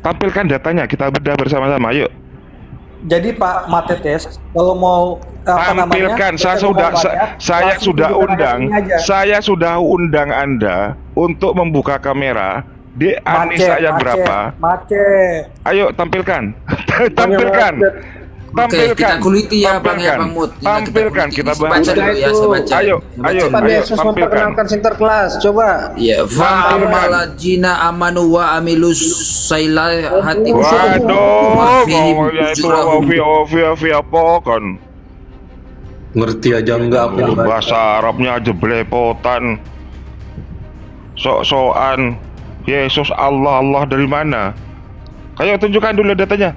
Tampilkan datanya, kita bedah bersama-sama. Ayo. Jadi Pak Matetes, kalau mau Tampilkan, saya sudah undang Anda untuk membuka kamera di Anissa ayat berapa? Macet. Ayo tampilkan. Tampilkan. Oke, kita kuliti ya Bang ya, Tampilkan. Bang Mut. Tampilkan, kita bahas. Baca dulu ya, saya baca. Ayo, Kapan Yesus tampilkan. memperkenalkan Sinterklas? Coba. Ya, fa'amalajina amanu wa amilus sailahati. Waduh, ngomongnya itu wafi apa kan? Ngerti aja enggak apa yang Bahasa Arabnya aja belepotan. Sok-sokan. Yesus Allah dari mana? Kayak tunjukkan dulu datanya.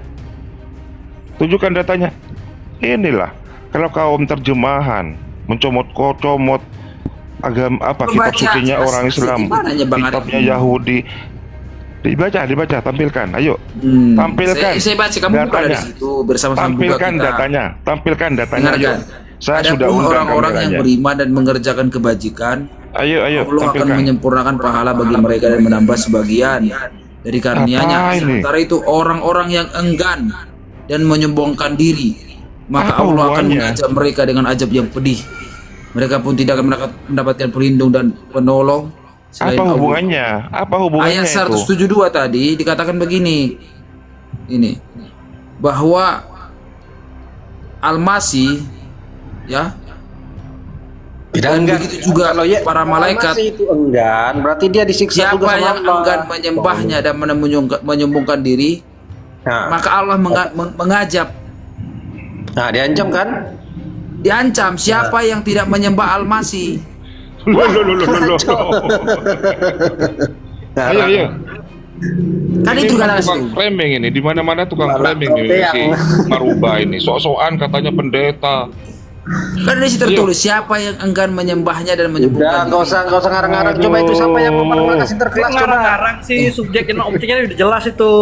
Tunjukkan datanya. Inilah kalau kaum terjemahan mencomot agama apa kitab sucinya orang Islam, kitabnya Yahudi. Dibaca, tampilkan. Ayo. Tampilkan. Saya baca, kamu buka dari situ bersama-sama. Tampilkan datanya. Ayo. Saya Ada sudah pun undang orang-orang yang kameranya. beriman dan mengerjakan kebajikan. Ayo, Allah akan tampilkan. menyempurnakan pahala bagi mereka dan menambah sebagian dari karunia-Nya. Apa ini? Sementara itu orang-orang yang enggan dan menyombongkan diri, maka Apa Allah akan hubungannya? mengajab mereka dengan azab yang pedih. Mereka pun tidak akan mendapatkan pelindung dan penolong selain Apa Allah. hubungannya? Apa hubungannya Ayat 172 tadi dikatakan begini. Ini bahwa Al-Masih ya, dan begitu juga para malaikat. Masih itu enggan, berarti dia disiksa juga Siapa sama yang Allah. enggan menyembahnya dan menyombongkan diri, Nah, maka Allah mengajab, diancam kan? diancam. Siapa yang tidak menyembah Al-Masih, Loh. Ayo. kan Ini itu kata tukang situ. framing ini, di mana-mana tukang framing ini si Maruba ini. Sok-sokan katanya pendeta. Kan di situ tertulis siapa yang enggan menyembahnya dan Udah, menyembuhkan nggak usah ngarang-ngarang. Coba itu siapa yang memperkenalkan Sinterklas? Coba. Ngarang-ngarang sih subjek dan objeknya udah jelas itu.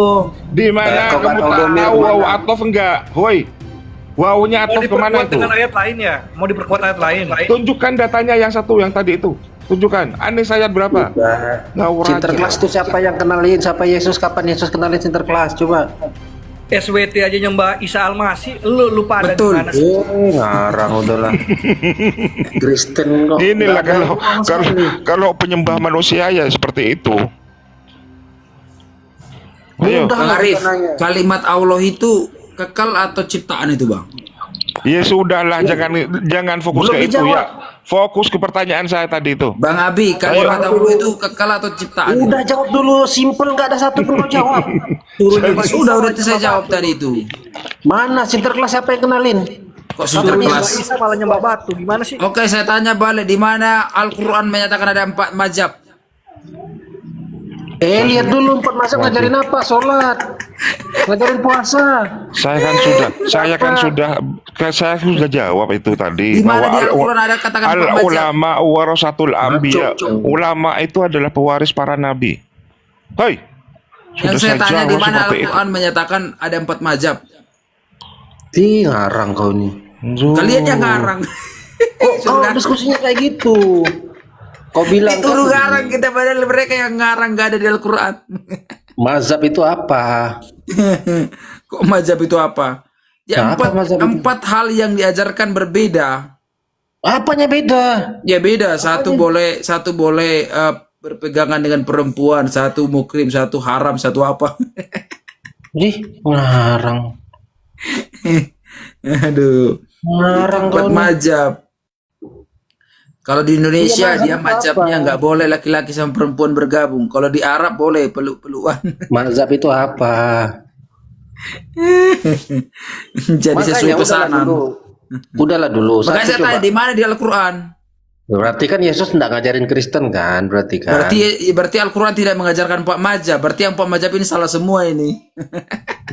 Di mana kok kamu nggak tahu tahu domir wow mana? atof enggak? Woi. Wownya Mau atof kemana diperkuat itu? dengan ayat lain ya? Mau diperkuat ayat lain? Tunjukkan datanya yang satu yang tadi itu. Tunjukkan. Anis ayat berapa? Ngawur aja. Sinterklas itu siapa yang kenalin? Siapa Yesus? Kapan Yesus kenalin Sinterklas? Coba. SWT aja nyembah Isa Al-Masih, lu lupa ada di Betul. mana sih? Ngarang udahlah. Kristen kok. Inilah Nggak ada kalau penyembah manusia ya seperti itu. Ayo. Udah. Bang Arif, Bukan nanya. kalimat Allah itu kekal atau ciptaan itu, Bang? Ya sudahlah, jangan fokus Belum ke itu dijawab. ya. Fokus ke pertanyaan saya tadi itu. Bang Abi, kalimat Allah itu kekal atau ciptaan? Udah jawab dulu, simple, nggak ada satu pun mau jawab. Sudah saya jawab tadi itu. Mana Sinterklas siapa yang kenalin? Kok Nyembah Sinterklas? Isa malah nyembah batu, gimana sih? Oke, saya tanya balik, di mana Al-Quran menyatakan ada 4 mazhab? Lihat dulu 4 mazhab ngajarin apa? Sholat, ngajarin puasa. Saya sudah jawab itu tadi. Di mana di Bahwa Al-Quran ada katakan 4 mazhab? ulama warasatul anbiya. Ulama itu adalah pewaris para nabi. Hei. Yang saya tanya di jawab mana seperti itu. Al-Quran menyatakan ada 4 mazhab? Ngarang kau nih. Kalian yang ngarang. Kok diskusinya kayak gitu? Kau bilang Itu kan lu ngarang, kita padahal mereka yang ngarang gak ada di Al-Quran. mazhab itu apa? Kok mazhab itu apa? Ya, Nah, apa mazhab itu? 4 hal yang diajarkan berbeda. Apanya beda? Ya beda, satu boleh berpegangan dengan perempuan, satu mukrim, satu haram, satu apa. Ngarang. Aduh. Ngarang kau 4 nih. mazhab. Kalau di Indonesia Iya, dia mazhab mazhabnya apa? nggak boleh laki-laki sama perempuan bergabung. Kalau di Arab boleh peluk-pelukan. Mazhab itu apa? Jadi Makanya sesuai pesanan. Udahlah dulu. Makanya Satu saya tanya coba. di mana di Al-Quran? Berarti kan Yesus tidak ngajarin Kristen kan? Berarti kan? Berarti Al-Quran tidak mengajarkan 4 mazhab. Berarti yang 4 mazhab ini salah semua ini.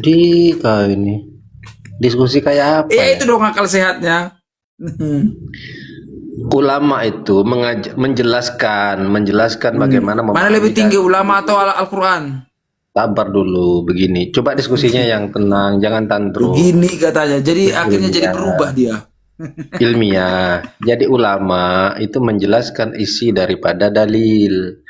Di kau ini diskusi kayak apa? Ya Ya? itu dong akal sehatnya. Ulama itu menjelaskan bagaimana Mana lebih tinggi ulama atau Al-Quran? Sabar dulu, begini. Coba diskusinya yang tenang, jangan tantrum. Begini katanya. Jadi akhirnya jadi berubah dia. Ilmiah. Jadi ulama itu menjelaskan isi daripada dalil.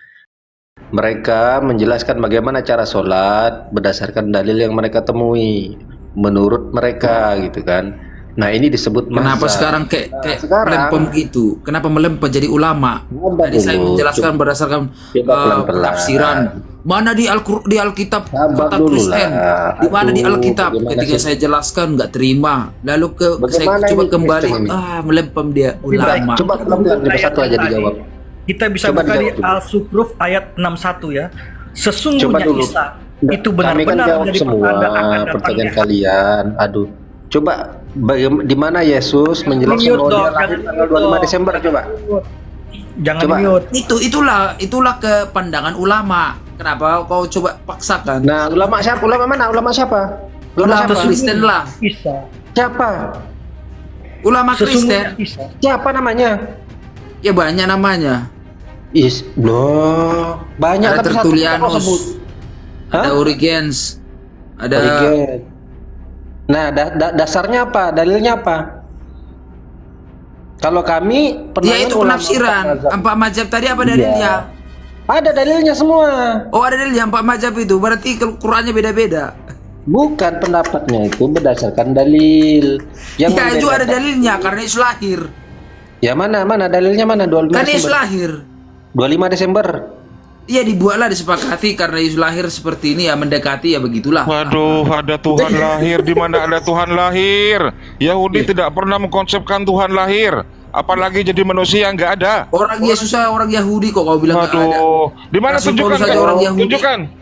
Mereka menjelaskan bagaimana cara sholat berdasarkan dalil yang mereka temui. menurut mereka gitu kan. Nah ini disebut Kenapa mazhab. sekarang kayak sekarang- melempem gitu? Kenapa melempem jadi ulama? Sabar Tadi saya dulu, menjelaskan berdasarkan pelan-pelan. penafsiran. Mana di Alkitab Sabar kata dulu Kristen? lah. Di mana di Aduh, Alkitab? bagaimana Ketika sih? saya jelaskan nggak terima. Lalu saya Bagaimana coba ini kembali, Kristen ini? melempem dia ulama. Coba pelan-pelan coba satu aja dijawab. Kita bisa Coba buka di dijawab dulu. Al-Sukruf ayat 61 ya. Coba Sesungguhnya dulu. Isa itu Kami kan benar-benar jawab menjadi semua pertanda akan pertanyaan datangnya. kalian. Aduh. Coba di mana Yesus menjelaskan Mute bahwa dia dong, lahir jangan tanggal mute 25 dong. Desember coba. Jangan Coba. mute. Itulah kepandangan ulama. Kenapa kau coba paksakan? Nah, ulama siapa? Ulama mana? Ulama siapa? Ulama Ulama siapa? Kristen lah. Isa. Siapa? Ulama Sesungguhnya Kristen. Isa. Siapa namanya? Ya banyak namanya. Loh, banyak Ada tapi satu Tertullianus, kau sebut. ada Hah? Origens, ada Origen. Nah, dasarnya apa? Dalilnya apa? Kalau kami ya itu penafsiran. Empat mazhab tadi apa dalilnya? Ada dalilnya semua. Oh ada dalilnya empat mazhab itu. Berarti Qurannya beda-beda. Bukan pendapatnya itu berdasarkan dalil. Ya itu membedakan- ada dalilnya karena Yesus lahir. Ya mana dalilnya mana? 25 Karena Yesus Desember. lahir. 25 Desember. Iya dibuatlah disepakati karena Yesus lahir seperti ini ya mendekati ya begitulah. Waduh, ada Tuhan lahir. Di mana ada Tuhan lahir? Yahudi tidak pernah mengkonsepkan Tuhan lahir. Apalagi jadi manusia, nggak ada. Orang Yesus orang Yahudi kok kau bilang nggak ada. Waduh, di mana Rasul tunjukkan? Paulus aja orang Yahudi.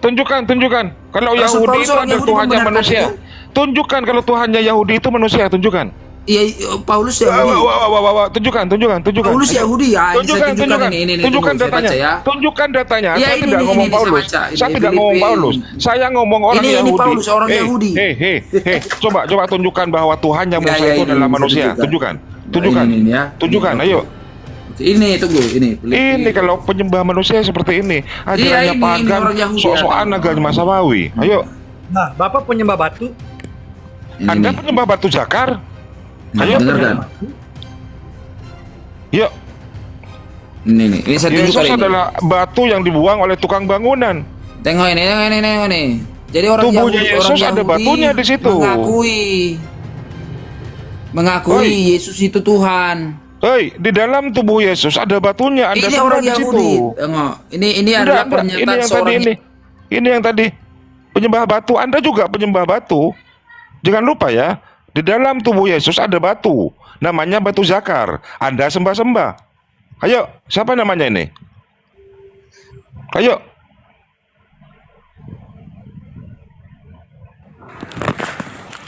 Tunjukkan. Kalau Rasul Yahudi Paulus itu orang ada Yahudi Tuhannya membenarkan manusia. itu. Tunjukkan kalau Tuhannya Yahudi itu manusia. Tunjukkan. Iya Paulus Yahudi. Wah, tunjukkan. Paulus Yahudi ya. Ini saya tunjukkan ini. Tunjukkan tunggu, saya datanya. baca ya. Tunjukkan datanya. Ya, Saya ini, tidak ini, ngomong ini, saya Paulus. baca. Ini Saya tidak Filipi. ngomong Paulus. Saya ngomong orang Ini Yahudi. Paulus, orang Yahudi. Hei. Coba tunjukkan bahwa Tuhannya Ya, Musa ya, itu ini adalah bisa manusia. tunjukkan. Tunjukkan. Ini ya. Tunjukkan, ayo. Ini tunggu ini. Filipi. Ini kalau penyembah manusia seperti ini, ajarannya ini pagan, orang Yahudi sok-sokan ada. agama Samawi. Ayo, Nah, Bapak penyembah batu. Anda Ini. penyembah batu zakar? Nah, Ayo, dengarkan. yuk. Ini saya Yesus tunjukkan ini. adalah batu yang dibuang oleh tukang bangunan. Tengok ini. Jadi orang Tubuhnya Yahudi, Yesus orang ada Yahudi batunya di situ. Mengakui Oi. Yesus itu Tuhan. Hei, di dalam tubuh Yesus ada batunya. Anda Ini sembah orang di Yahudi. situ. Tengok, ini Enggak, adalah ini pernyataan yang tadi seorang ini yang tadi penyembah batu. Anda juga penyembah batu. Jangan lupa ya, di dalam tubuh Yesus ada batu. Namanya batu zakar. Anda sembah-sembah. Ayo, siapa namanya ini? Ayo.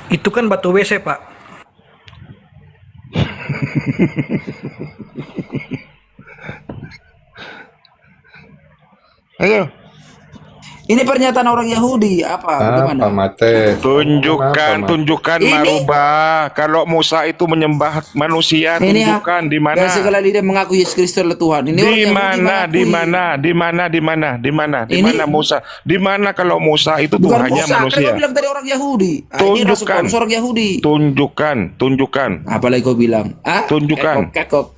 Itu kan batu WC, Pak. Ayo. Ini pernyataan orang Yahudi apa? Bagaimana? Mate? Tunjukkan Ini- Marubah. Kalau Musa itu menyembah manusia, Ini ya. tunjukkan di mana. Dan segala lidah mengaku Yesus Kristus adalah Tuhan. Ini orang Di Yahudi mana? mengakui. Di Ini- mana Musa? Di mana kalau Musa itu Bukan Tuhannya Musa, kan manusia? kau bilang tadi orang Yahudi. Ini Rasul Tunjukkan. Paulus orang Yahudi. Tunjukkan. Apalagi kau bilang? Ah? Tunjukkan. Kekok.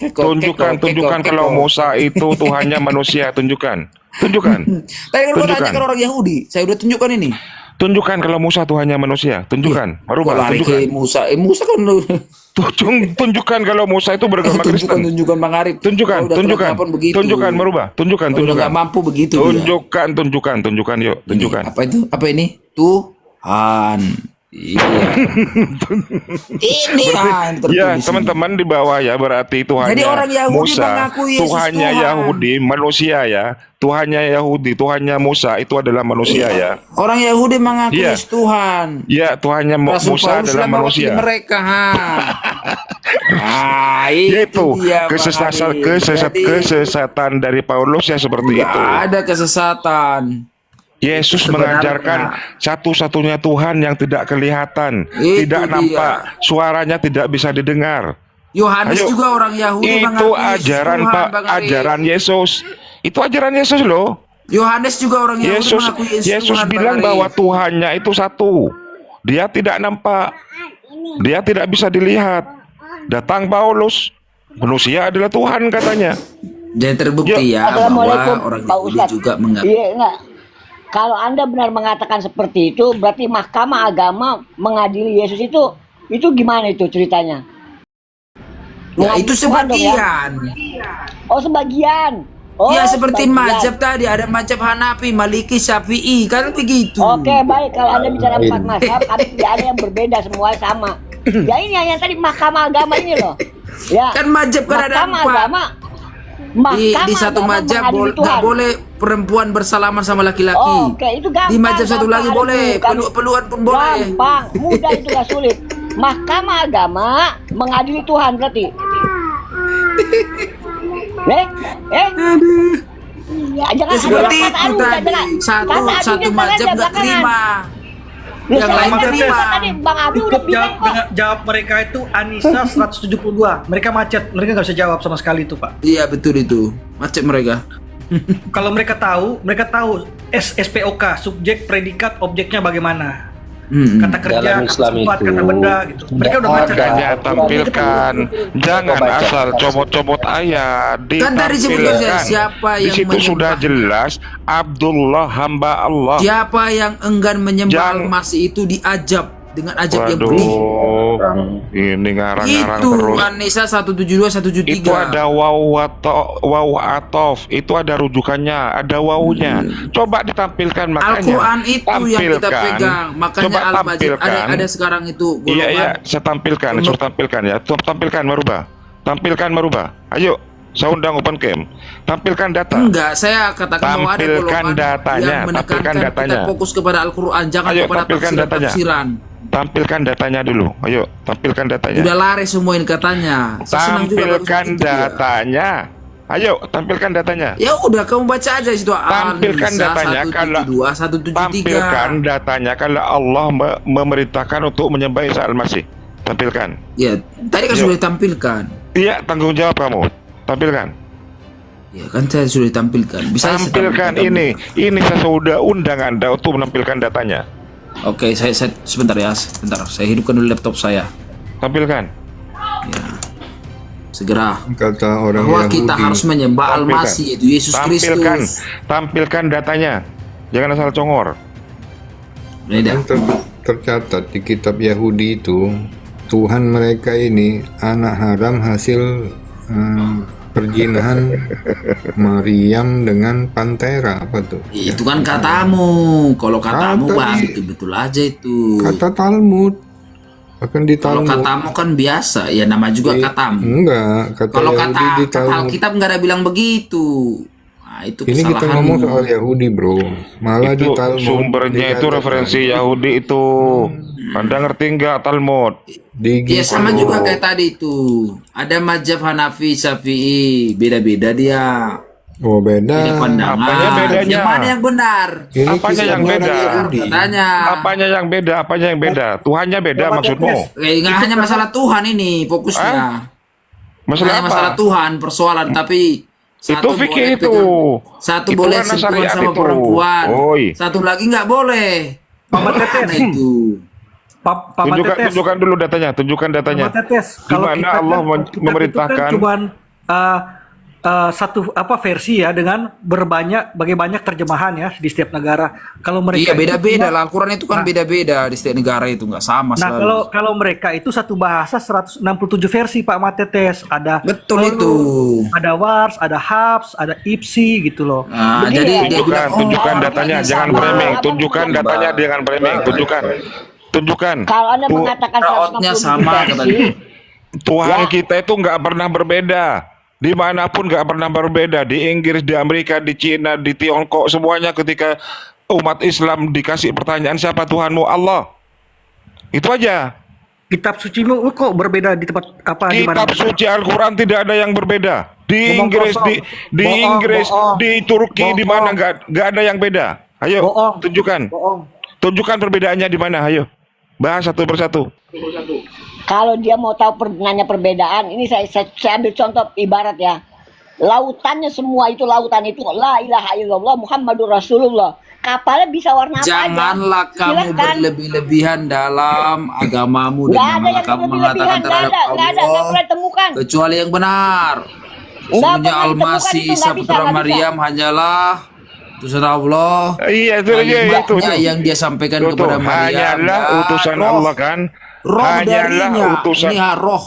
Tunjukkan kalau Musa itu Tuhannya manusia. Tunjukkan. Tadi kan kau Tunjukkan. tanya kan orang Yahudi. Saya udah tunjukkan ini. Tunjukkan kalau Musa Tuhannya manusia. Tunjukkan. Kau Marubah. lari Tunjukkan. ke Musa. Musa kan Tunjukkan kalau Musa itu beragama Kristen. tunjukkan Bang Arif. Kau udah kelakapan begitu. Tunjukkan Marubah. Tunjukkan. Kau udah nggak mampu begitu. dia. Tunjukkan yuk. Ini, Tunjukkan. apa itu? Apa ini? Tuhan. Iya. Ini yang tertulis Ya, ini. teman-teman di bawah ya, berarti Tuhannya Jadi orang Yahudi Musa, mengaku Yesus Tuhannya Tuhan. Yahudi, manusia ya. Tuhannya Yahudi, Tuhannya Musa itu adalah manusia ya. Orang Yahudi mengaku Iya. Yesus Tuhan. Ya, Tuhannya Rasul Musa Paulus adalah lah mewakili manusia. mereka. Itu Yaitu dia, Bang Arif. Jadi, kesesatan dari Paulus ya seperti nggak itu. ada kesesatan. Yesus Sebenarnya. mengajarkan satu-satunya Tuhan yang tidak kelihatan, Itu tidak dia. nampak, suaranya tidak bisa didengar. Yohanes Ayo. juga orang Yahudi Itu mengaku Yesus ajaran Tuhan, Pak, Bang Arif. ajaran Yesus. Itu ajaran Yesus loh. Yohanes juga orang Yahudi Yesus mengaku Yesus Tuhan, bilang Bang Arif. bahwa Tuhannya itu satu. Dia tidak nampak. Dia tidak bisa dilihat. Datang Paulus, manusia adalah Tuhan katanya. Jadi terbukti ya bahwa orang Yahudi juga mengaku. Iya enggak. Kalau Anda benar mengatakan seperti itu, berarti Mahkamah Agama mengadili Yesus itu gimana itu ceritanya? Ya itu Mengadili Tuhan dong, ya? sebagian. Oh, sebagian. Oh, Ya seperti sebagian. mazhab tadi, ada mazhab Hanafi, Maliki, Syafi'i, kan begitu. Oke, baik. Kalau Anda bicara 4 mazhab, ada tidak ada yang berbeda, semua sama. Ya ini yang tadi Mahkamah Agama ini loh. Ya. Kan mazhab kan ada Mahkamah 4. Agama. Di satu Agama mazhab mengadili nggak Tuhan. boleh perempuan bersalaman sama laki-laki. Oh, oke, itu gampang. Di mazhab satu gampang, lagi ada boleh, dulu, kan. peluk-pelukan pun boleh. Gampang, mudah itu gak sulit. Mahkamah Agama mengadili Tuhan berarti. Ya, jangan Ya seperti ada itu kata adu, tadi. jangan. Satu Kata adunya satu ntar mazhab aja nggak belakangan. terima. Loh, Yang saya lain kan terima. bilang tadi Bang Abi udah Cukup bilang kok. jawab mereka itu Anissa 172. Mereka macet, mereka nggak bisa jawab sama sekali itu, Pak. Iya betul itu, macet mereka. Kalau mereka tahu SPOK, subjek, predikat, objeknya bagaimana. Kata kerja, Dalam kata Islam sifat, itu kata benda gitu. Mereka udah baca kan? Makanya tampilkan, jangan asal comot-comot ayat, Kan tadi sebutkan ditampilkan. siapa Di yang situ sudah menyembah. jelas Abdullah hamba Allah. Siapa yang enggan menyembah Jangan- Al-Masih itu diajab dengan ajab yang pedih. Waduh, ini ngarang-ngarang Itu terus. An-Nisa 172 173. Itu ada waw atof, itu ada rujukannya, ada wawunya. Coba ditampilkan makanya. Al-Quran itu yang kita Tampilkan. pegang. Makanya Coba Al-Majid tampilkan. ada sekarang itu Iya, iya, golongan. saya tampilkan, suruh tampilkan ya. Tampilkan merubah. Tampilkan merubah. Ayo, saya undang open cam. Tampilkan data. Enggak, saya katakan bahwa ada Tampilkan golongan datanya, yang menekankan tampilkan datanya. kita fokus kepada Al-Quran, jangan Ayo, kepada tampilkan datanya. tafsiran. Tampilkan datanya dulu. Ayo, tampilkan datanya. Udah lari semua ini katanya. Saya senang juga baru Tampilkan seperti itu ya. datanya. Ayo, tampilkan datanya. Ya udah kamu baca aja di situ. Tampilkan An-Nisa datanya kalau 172 173. tampilkan datanya kalau Allah memerintahkan untuk menyembah Isa Al-Masih. Tampilkan. Ya, tadi kan Yuk. sudah ditampilkan. Iya, tanggung jawab kamu. Tampilkan. Ya kan saya sudah ditampilkan. Bisa saya Tampilkan tampilkan. ini saya sudah undang Anda untuk menampilkan datanya. Oke, saya sebentar ya, sebentar. Saya hidupkan dulu laptop saya. Tampilkan. Ya. Segera. Kata orang Bahwa Yahudi, kita harus menyembah Tampilkan. Al-Masih itu Yesus Tampilkan. Kristus. Tampilkan datanya. Jangan asal congor. Ini dah. yang tercatat di kitab Yahudi itu, Tuhan mereka ini anak haram hasil perjinahan Maryam dengan pantera, apa tuh? Itu kan katamu. Kalau katamu Kata bang, di- betul-betul aja itu. Kata Talmud. Bahkan di Kalau Talmud. katamu kan biasa, ya nama juga katamu. Enggak, kata Kalau Yahudi di kata Talmud. Alkitab nggak ada bilang begitu. Nah, itu Ini kita kesalahanmu. ngomong soal Yahudi, bro. Malah di Itu Talmud sumbernya itu dikatakan, referensi Yahudi itu. Anda ngerti nggak Talmud? di Ya sama Gibran. juga kayak tadi itu. Ada mazhab Hanafi, Syafi'i, beda-beda dia. Oh, Beda beda. pandangan. Apanya bedanya? Yang mana yang benar? Ini Apanya kisah yang orang beda? Yahudi. Katanya. Apanya yang beda? Apanya yang beda? Tuhannya beda maksudmu? Nggak hanya masalah Tuhan ini fokusnya. Masalah Hanya apa? masalah Tuhan persoalan, tapi Itu fikih boleh itu. pegang- satu Itu boleh ranah sentuhan syariat sama itu. perempuan. Oi. Satu lagi nggak boleh. Mama Tetes, Nah itu. Papa Tetes, Tunjukkan dulu datanya. Tunjukkan datanya. Mama Tetes. Di mana Allah memerintahkan. cuman satu versi ya dengan banyak terjemahan ya di setiap negara. Kalau mereka Iya beda-beda itu lah. Al-Quran itu kan beda-beda di setiap negara itu nggak sama Nah, selalu. kalau mereka itu satu bahasa 167 versi Pak Matetes. Ada Betul Torah, itu. ada Wars, ada Habs, ada Ipsi gitu loh. Nah, Begini jadi ya. dia bilang, Tunjukkan oh, datanya, ini jangan sama. framing. Tunjukkan datanya, jangan framing. Tunjukkan. Kalau Anda mengatakan Raotnya 167 sama versi, katanya. Tuhan Ya. kita itu nggak pernah berbeda. Dimanapun nggak pernah berbeda. Di Inggris, di Amerika, di Cina, di Tiongkok, semuanya ketika umat Islam dikasih pertanyaan siapa Tuhanmu? Allah. Itu aja. Kitab sucimu kok berbeda di tempat apa di mana? Kitab suci Al-Quran tidak ada yang berbeda. Di Ngomong Inggris, kosong. di Bohong, Inggris, bohong. di Turki, di mana Bohong. nggak ada yang beda. Ayo, Bohong. tunjukkan. Bohong. Tunjukkan perbedaannya di mana. Ayo, bahas satu persatu. kalau dia mau tahu nanya perbedaan, ini saya ambil contoh ibarat ya. Lautannya semua itu lautan itu la ilaha illallah Muhammadur Rasulullah. Kapalnya bisa warna apa aja. Janganlah kamu Silakan. berlebih-lebihan dalam agamamu Nggak dan ada yang janganlah kamu mengatakan berlebih-lebihan, nggak terhadap ada, nggak Allah pernah ditemukan. kecuali yang benar. Nggak Sesungguhnya pernah ditemukan Al-Masih itu, Isa nggak bisa, putra nggak bisa. Maryam hanyalah utusan Allah. Iya, itu Kalimatnya yang dia sampaikan Tuh, kepada Maryam. hanyalah utusan roh, Allah kan. roh Hanyalah darinya. utusan. Ini roh.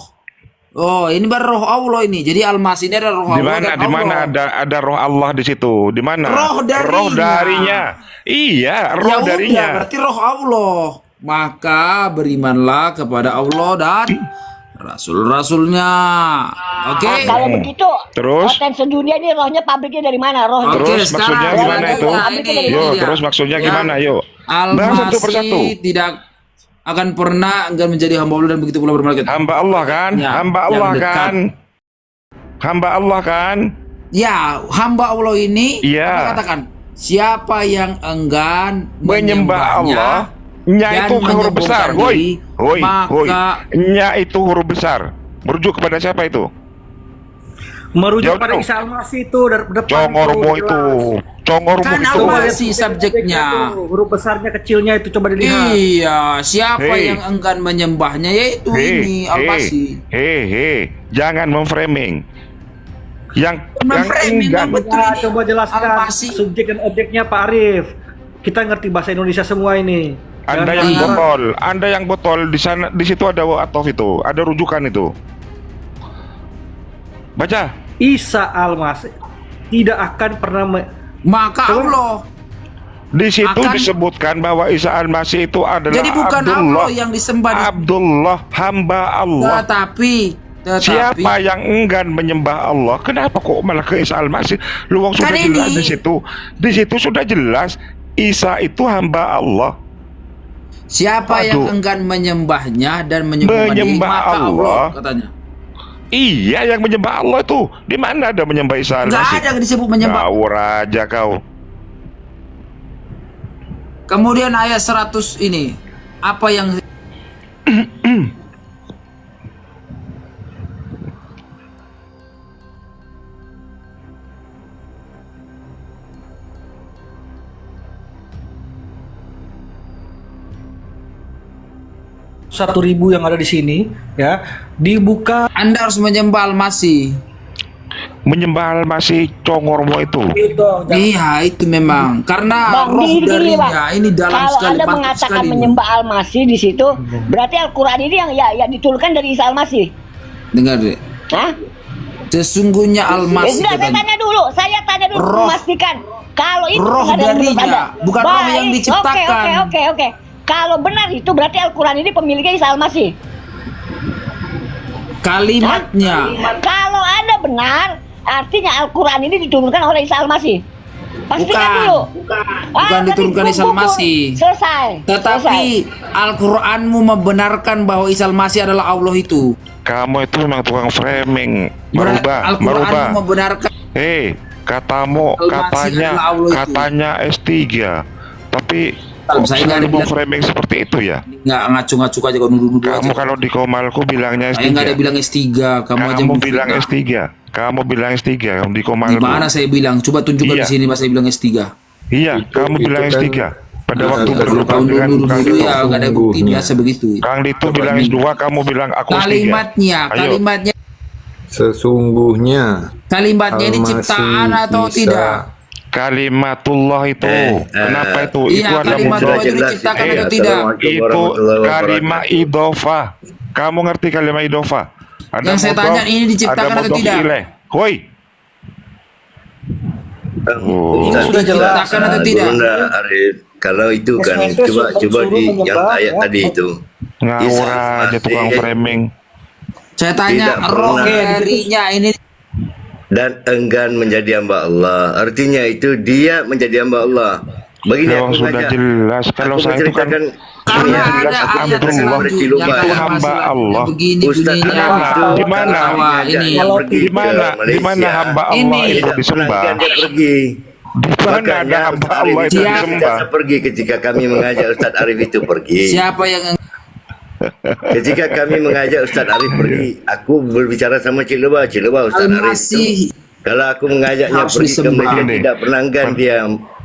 Oh, ini baru roh Allah ini. Jadi Al-Masih ini ada roh Di Allah mana? dan Di mana Allah. ada roh Allah di situ? Di mana? Roh darinya. Roh darinya. Iya, roh Ya udah, darinya. berarti roh Allah. Maka berimanlah kepada Allah dan rasul-rasulnya. Oke. Nah, kalau begitu, Terus? konten sedunia ini rohnya pabriknya dari mana? Rohnya. Oke, Terus maksudnya sekarang gimana itu? ini Yuk, dia. terus maksudnya Ya. gimana? Yuk. Bahas satu persatu. Al-Masih tidak akan pernah enggan menjadi hamba Allah dan begitu pula bermalaikat. Hamba Allah kan? Ya, Hamba yang Allah dekat. kan? Hamba Allah kan? Ya, hamba Allah ini Iya. Allah katakan, siapa yang enggan Menyembah Allah, nya dan itu huruf besar. menyombongkan Woi, diri, woi, woi. maka Nya itu huruf besar. Merujuk kepada siapa itu? Merujuk Jauh pada dong. Isa Al-Masih itu dari depan Congormo itu. Congormo kan itu. Al-Masih subjeknya. Huruf besarnya kecilnya itu coba dilihat. Iya, siapa Hei. yang enggan menyembahnya yaitu ini Al-Masih. Jangan memframing. Yang Memframing enggan. yang betul Nah, ini. coba jelaskan Al-Masih. subjek dan objeknya Pak Arif. Kita ngerti bahasa Indonesia semua ini. Anda Jangan yang marah. botol, Anda yang botol di sana, di situ ada atof itu, ada rujukan itu. Baca. Isa Al-Masih tidak akan pernah Maka Allah. Di situ Akan- disebutkan bahwa Isa Al-Masih itu adalah Jadi bukan Abdullah. Allah yang disembah di- Abdullah, hamba Allah. Tetapi Siapa yang enggan menyembah Allah? Kenapa kok malah ke Isa Al-Masih? Lu wong sudah Kan jelas ini- di situ. Di situ sudah jelas Isa itu hamba Allah. siapa yang Aduh. enggan menyembahnya dan menyembahkan diri, Menyembah maka Allah Allah. katanya. Iya, yang menyembah Allah itu. Di mana ada menyembah Isa Enggak Al-Masih? ada yang disebut menyembah. Ngawur aja kau. Kemudian ayat 100 ini apa yang Satu ribu yang ada di sini ya dibuka Anda harus menyembah Al-Masih. Menyembah Al-Masih congormo itu. Iya, itu memang karena Bang, roh gini, darinya Bang. ini dalam Kalau sekali, Anda mantap mengatakan sekali. menyembah Al-Masih di situ, berarti Al-Quran ini yang diturunkan dari Isa Al-Masih. Dengar deh. Hah? Sesungguhnya Al-Masih Enggak, saya katanya. tanya dulu. Saya tanya dulu Roh. memastikan kalau itu Roh benar dari menurut darinya, Anda. bukan roh yang Baik. diciptakan. Oke. Kalau benar itu berarti Al-Quran ini pemiliknya Isa Al-Masih. Kalimatnya. Kalau Anda benar, artinya Al-Quran ini diturunkan oleh Isa Al-Masih. Pastikan Bukan. dulu. Bukan berarti diturunkan Isa gugur. Al-Masih. Selesai. Tetapi Al-Quranmu membenarkan bahwa Isa Al-Masih adalah Allah itu. Kamu itu memang tukang framing. Merubah. Al-Quranmu membenarkan. Katamu Al-Masih katanya adalah Allah itu. katanya S3. Tapi Kalau kok saya nggak ada selalu mau bilang- framing seperti itu ya? Nggak ngacu-ngacu aja kau nuduh-nuduh aja. Kamu kalau di Komalku bilangnya Saya nggak ada S3. bilang S3, kamu aja Kamu memfitnah. bilang S3. Kamu bilang S3 kamu di Di Komalku. mana saya bilang? Coba tunjukkan Iya. di sini pas saya bilang S3. Iya, kamu bilang itu kan- S3. Pada Nah, waktu kan berdebat Tahun dengan dulu Kang dulu Dito. ya nggak ada bukti biasa begitu. Kang Dito bilang S2, kamu bilang aku S3. Kalimatnya, Ayo. kalimatnya ini Al-Masih ciptaan atau Isa. tidak? Kalimatullah itu. Kenapa itu? Iya, Itu ada kalimatullah mudhof. itu diciptakan atau tidak? Itu kalimat idofah. Kamu ngerti kalimat idofah? Ada Yang saya mudhof, tanya ini diciptakan ada atau mudhof tidak? ilaih. Woi. Oh. ini sudah jelas. Diciptakan atau tidak? Arif, kalau itu kan coba di yang ayat tadi itu. Ngawur aja tukang framing. Saya tanya Tidak roh pernah. darinya ini Dan enggan menjadi hamba Allah. Artinya itu dia menjadi hamba Allah. Begini Memang aku sudah ngajak. jelas. Kalau Aku saya itu kan menceritakan karena sudah jelas ada ayat Abdullah selanjutnya itu kalau hamba masalah Allah. begini Ustaz bunyinya di mana? bahwa ini Di mana hamba Allah Ini. itu Tidak disembah? pernah dia pergi. Di mana ada hamba Ustaz Allah Arif itu Siapa? disembah? tidak pergi ketika kami mengajak Ustaz Arif itu pergi. siapa yang Ketika kami mengajak Ustaz Arif pergi, aku berbicara sama Cik Lebah Ustaz Arif. Al-Masih Kalau aku mengajaknya harus pergi ke disembah. Malaysia, Ini. tidak pernah enggan dia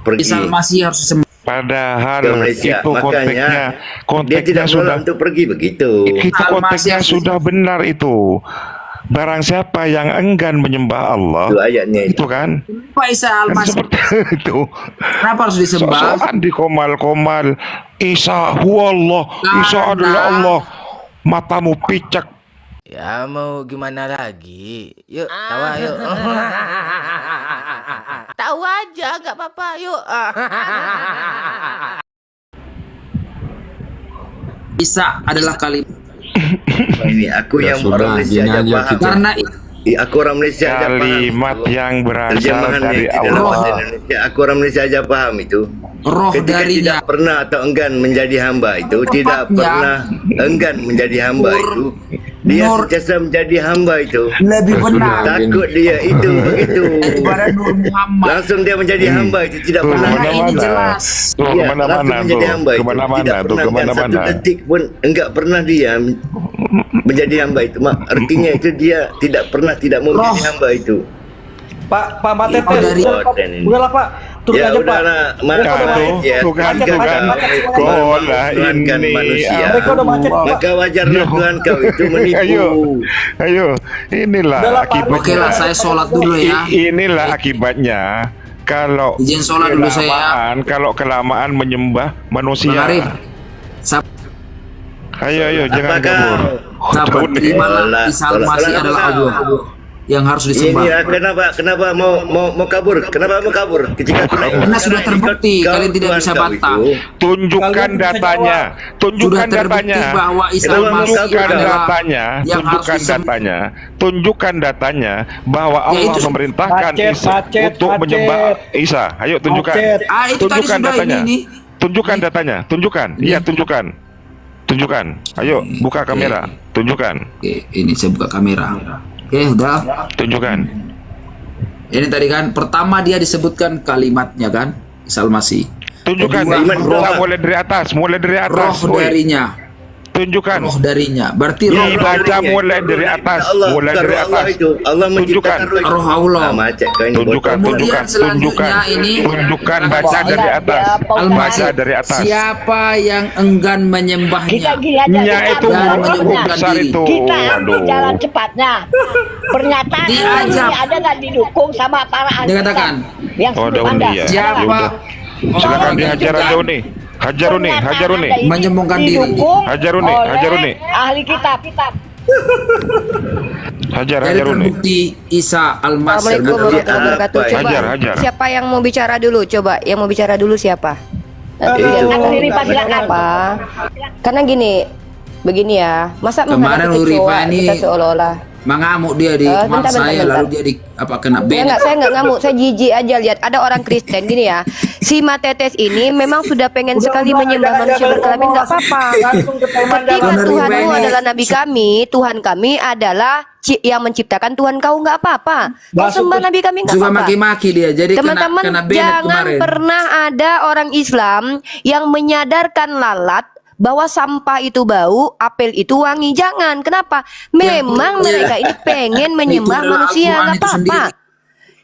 pergi Isa Al-Masih harus disembah. Padahal ke Malaysia. itu Makanya dia konteksnya tidak sudah menolak untuk pergi begitu. itu Al-Masih konteksnya harus- sudah benar itu. barang siapa yang enggan menyembah Allah, Itu ayatnya itu. itu kan, Pak Isa kan Al-Masih, seperti itu. kenapa harus disembah? Sok-sokan di komal-komal, Isa huwallah, Isa adalah Allah, matamu picak. Ya mau gimana lagi? Yuk, tawa yuk. Tahu aja, nggak apa-apa. Yuk. Isa adalah kalimat. Ini aku yang orang Malaysia aja paham. Karena Aku orang Malaysia aja paham. Kalimat yang berasal Terjemahannya dari itu dalam Allah. bahasa Indonesia. Aku orang Malaysia aja paham itu. roh Ketika darinya, tidak pernah atau enggan menjadi hamba itu, tidak Tepatnya. pernah enggan menjadi hamba itu, dia Nur. sentiasa menjadi hamba itu. lebih benar Takut dia itu begitu. daripada Nur Muhammad. Langsung dia menjadi hamba itu, tidak Tuh, pernah. Karena ini kemana-mana. jelas. Tuh, Iya, kemana-mana langsung menjadi tuh. hamba itu. Kemana-mana Tidak tuh, pernah dan satu kemana-mana. detik pun enggak pernah dia menjadi hamba itu. Artinya itu dia tidak pernah tidak mau menjadi hamba itu. Pak Matetes, dari- udahlah Pak, turun Ya aja Pak. udahlah, Nah, maka tuh, ya, tuh kan, jika tuh kan. kau Kola Tuhankan ini. manusia, Mereka udah macet, Pak. maka wajarlah Tuhan kau itu menipu. Ayo, inilah Udahlah, Pak. akibatnya. Oke lah, saya sholat dulu ya. Inilah akibatnya kalau Izin sholat dulu saya. kelamaan menyembah Bang manusia. Arif, sab- Ayo, jangan Apakah kabur. sabar, Jauh nih. terimalah Isa Al-Masih Sholat, adalah sholat. Allah yang harus Ini disembah. ya, kenapa mau kabur? Kenapa mau kabur? Ketika aku naik Karena sudah terbukti, kau kalian tidak Tuhan bisa kau bantah. itu, Tunjukkan Kalian bisa datanya. Sudah Tunjukkan terbukti datanya. bahwa Isa Kenapa Al-Masih Tunjukkan adalah datanya. yang harus Tunjukkan disembah. datanya. Tunjukkan datanya bahwa Allah itu- memerintahkan Macet, Isa macet, untuk macet. menyembah Isa. Ayo tunjukkan. Macet. Ah, itu tadi Tunjukkan sudah datanya. ini. Tunjukkan datanya. Tunjukkan. Iya, tunjukkan. Tunjukkan. Ayo, buka kamera. Tunjukkan. Oke, ini saya buka kamera. Oke, udah. Tunjukkan. Ini tadi kan pertama dia disebutkan kalimatnya kan, Isa Al-Masih. Tunjukkan. Kedua, Kita mulai dari atas. Mulai dari atas. Roh Woi. darinya. Tunjukkan. Roh darinya. Berarti roh Dibaca mulai dari atas. Allah, Mulai bukan dari roh Allah atas. itu. Allah menciptakan Tunjukkan. roh Allah. Ah, macet kau ini. Tunjukkan, bocor. Kemudian tunjukkan, selanjutnya tunjukkan. ini Tunjukkan, baca dari atas. Al-Masih. Baca dari atas. Siapa yang enggan Kita menyembahnya? gini aja. Nya kita itu ambil Dan huruf menyebutkan besar diri. itu. Kita ambil Aduh. jalan cepatnya. Pernyataan Diajak. ini ada nggak didukung sama para ahli Dikatakan. kitab yang Oh, sebelum ada Anda? undi ya. Siapa? Yaudah. Silakan orang dihajar yang aja Uni. Hajar Uni, hajar Uni. Pernyataan Anda ini Menyombongkan diri. didukung Hajar Uni, oleh hajar Uni. ahli kitab. Hajar, Dari hajar Uni. terbukti Isa Al-Masih Assalamualaikum adalah warahmatullahi wabarakatuh. Coba. Hajar, hajar. Siapa yang mau bicara dulu? Coba, yang mau bicara dulu siapa? Itu. Sendiri, Pak, silakan. Kenapa? Karena gini, begini ya. Masa Kemarin menghadapi Uri kecoa Fani kita seolah-olah. mengamuk dia di Bentar, kamar bentar, saya, bentar. lalu dia di apa kena Saya nggak ngamuk, saya jijik aja lihat ada orang Kristen gini ya. Si Matetes ini memang sudah pengen sekali menyembah manusia berkelamin, nggak apa-apa. Ketika Bener, Tuhanmu Rifani. adalah Nabi kami, Tuhan kami adalah yang menciptakan Tuhan kau, nggak apa-apa. Kau sembah Nabi kami nggak juga apa-apa. maki-maki dia, jadi Teman-teman, kena Bennett jangan kemarin. pernah ada orang Islam yang menyadarkan lalat bahwa sampah itu bau, apel itu wangi. Jangan. Kenapa? Memang mereka ini pengen menyembah adalah manusia. Al-Quran Nggak itu apa-apa. sendiri.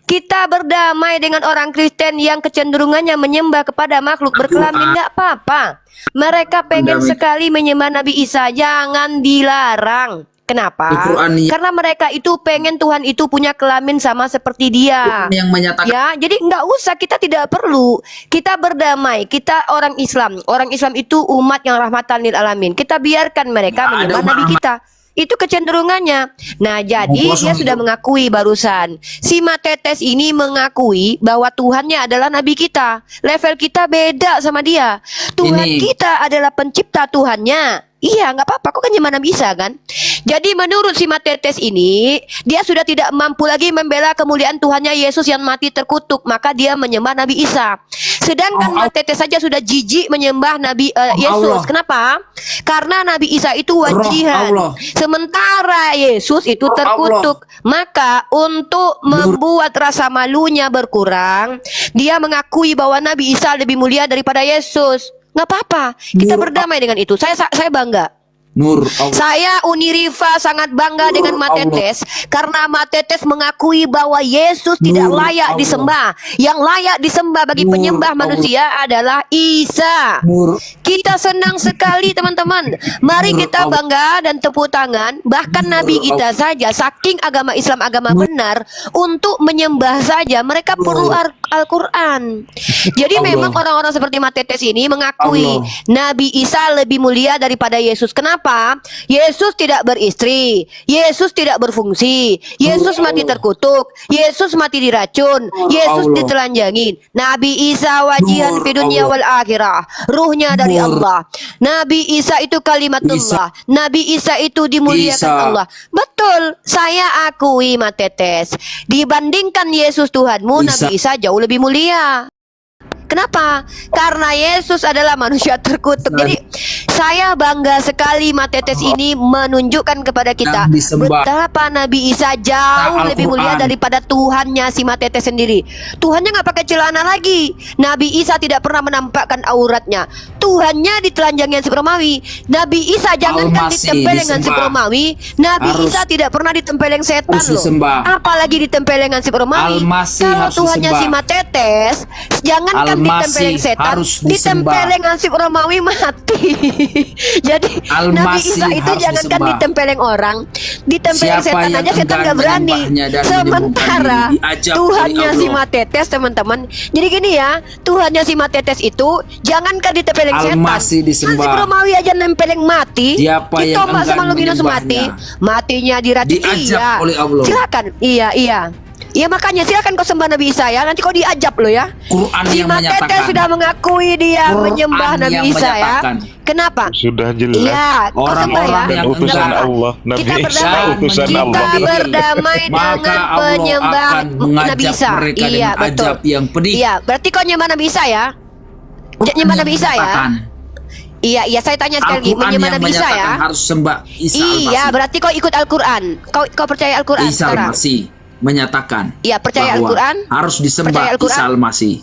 Kita berdamai dengan orang Kristen yang kecenderungannya menyembah kepada makhluk berkelamin. Nggak apa-apa. Mereka pengen Berdamai. sekali menyembah Nabi Isa. Jangan dilarang. Kenapa? Al-Quran Karena mereka itu pengen Tuhan itu punya kelamin sama seperti dia. yang menyatakan Ya, jadi nggak usah, kita tidak perlu. Kita berdamai, kita orang Islam. Orang Islam itu umat yang rahmatan lil alamin. Kita biarkan mereka Nggak ada menyembah umat Nabi kita. Itu kecenderungannya. Nah, jadi Mau dia kosong sudah itu. mengakui barusan. Si Matetes ini mengakui bahwa Tuhannya adalah Nabi kita. Level kita beda sama dia. Tuhan Ini. kita adalah pencipta Tuhannya. Iya, nggak apa-apa. Kok kan gimana bisa kan? Jadi menurut si Matetes ini, dia sudah tidak mampu lagi membela kemuliaan Tuhannya Yesus yang mati terkutuk. Maka dia menyembah Nabi Isa. Sedangkan Matetes saja sudah jijik menyembah Nabi Yesus. Allah. Kenapa? Karena Nabi Isa itu wajihan. Allah. Sementara Yesus itu terkutuk. Maka untuk membuat rasa malunya berkurang, dia mengakui bahwa Nabi Isa lebih mulia daripada Yesus. Nggak apa-apa. Kita berdamai dengan itu. Saya bangga. Nur Allah. Saya Uni Rifa sangat bangga dengan Matetes karena Matetes mengakui bahwa Yesus tidak Nur layak Allah. disembah. Yang layak disembah bagi Nur penyembah Allah. manusia adalah Isa. Nur Kita senang sekali teman-teman. Mari Nur kita Allah. bangga dan tepuk tangan. Bahkan Nur Nabi kita saja saking agama Islam agama benar untuk menyembah saja mereka perlu Al-Quran. Jadi Allah. memang orang-orang seperti Matetes ini mengakui Allah. Nabi Isa lebih mulia daripada Yesus. Kenapa? Yesus tidak beristri, Yesus tidak berfungsi, Yesus mati terkutuk, Yesus mati diracun, Yesus Allah. ditelanjangin. Nabi Isa wajihan Nur fi dunya Allah. wal akhirah. Ruhnya dari Nur. Allah. Nabi Isa itu kalimatullah. Nabi Isa itu dimuliakan Isa. Allah. Betul, saya akui Matetes. Dibandingkan Yesus Tuhanmu, Isa. Nabi Isa jauh lebih mulia. Kenapa? Karena Yesus adalah manusia terkutuk. Jadi saya bangga sekali Matetes ini menunjukkan kepada kita Yang disembah. betapa Nabi Isa jauh Nah, lebih mulia Al-Quran. daripada Tuhannya si Matetes sendiri. Tuhannya nggak pakai celana lagi. Nabi Isa tidak pernah menampakkan auratnya. Tuhannya ditelanjangi Hansip Romawi. Nabi Isa jangankan Al-Masih ditempeleng Hansip disembah. Romawi, Nabi Harus- Isa tidak pernah ditempeleng setan harus loh. disembah. Apalagi ditempeleng Hansip Romawi. Al-Masih Kalau harus Tuhannya disembah. si Matetes, jangankan Al-Masih ditempeleng setan, harus disembah. ditempeleng Hansip Romawi mati. Jadi Nabi Al-Masih Isa itu harus jangankan disembah. ditempeleng orang, ditempeleng Siapa setan yang aja setan enggan gak berani. menyembahnya dan Sementara menyembuhkan diri, diajak Tuhannya oleh si Allah. Matetes teman-teman. Jadi gini ya, Tuhannya si Matetes itu jangankan ditempeleng setan, Al-Masih disembah. Hansip Romawi aja nempeleng mati. Siapa yang Ditombak sama enggan Longinus mati, menyembahnya, matinya diracun. diajak Iya. oleh Allah. Silakan. Iya. Ya makanya silakan kau sembah Nabi Isa ya. Nanti kau diajab lo ya. Quran Si yang Matetes menyatakan. sudah mengakui dia Quran menyembah Nabi yang Isa ya. menyatakan. Kenapa? Sudah jelas. Iya, kau sembah ya. Orang-orang yang Dan utusan enggan Allah, Nabi Kita Isa berdamai, utusan kita Allah. berdamai Maka dengan Allah penyembah akan Nabi mengajak Isa. mereka Iya, dengan betul. ajab yang pedih. Iya, berarti kau nyembah Nabi Isa ya? Nyembah Nabi Isa ya? Menyatakan. Iya, saya tanya sekali lagi, Al-Quran menyembah yang Nabi Isa ya? menyatakan harus sembah Isa Iya, Al-Masih. berarti kau ikut Al-Quran. Kau percaya Al-Quran Isa sekarang? Al-Masih menyatakan Iya, percaya bahwa Al-Quran? harus Percaya disembah Al-Quran? Isa Al-Masih.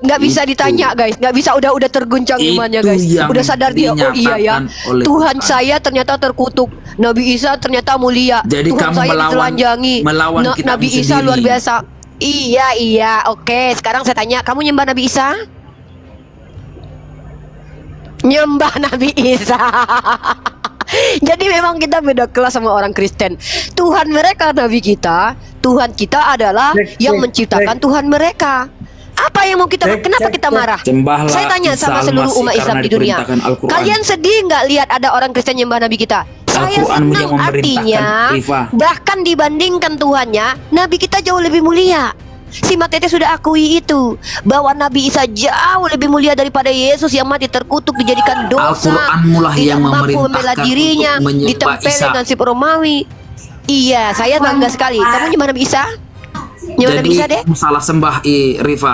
Nggak bisa Itu. ditanya guys, nggak bisa, udah terguncang Itu imannya guys, yang udah sadar dia, oh iya ya, dinyatakan oleh Tuhan Quran. saya ternyata terkutuk, Nabi Isa ternyata mulia, Jadi Tuhan kamu saya ditelanjangi, melawan kitabmu Nabi Isa sendiri. luar biasa. Iya, oke. Sekarang saya tanya, kamu nyembah Nabi Isa? Nyembah Nabi Isa. Jadi memang kita beda kelas sama orang Kristen. Tuhan mereka Nabi kita, Tuhan kita adalah yang menciptakan Tuhan mereka. Apa yang mau kita, kenapa kita marah? Sembahlah Saya tanya Isa sama seluruh Al-Masih umat Islam karena di dunia. diperintahkan Al-Quran. Kalian sedih nggak lihat ada orang Kristen nyembah Nabi kita? Saya Al-Quran yang senang, memerintahkan, artinya Rifa. bahkan dibandingkan Tuhannya, Nabi kita jauh lebih mulia. Si Matetes sudah akui itu, bahwa Nabi Isa jauh lebih mulia daripada Yesus yang mati terkutuk dijadikan dosa, Al-Quranmu lah tidak yang mampu membela memerintahkan dirinya, untuk menyembah ditempeleng Isa. Hansip Romawi. Iya, saya bangga sekali. Kamu nyembah Nabi Isa? Nyembah Nabi Jadi Isa deh? kamu salah sembah Rifa.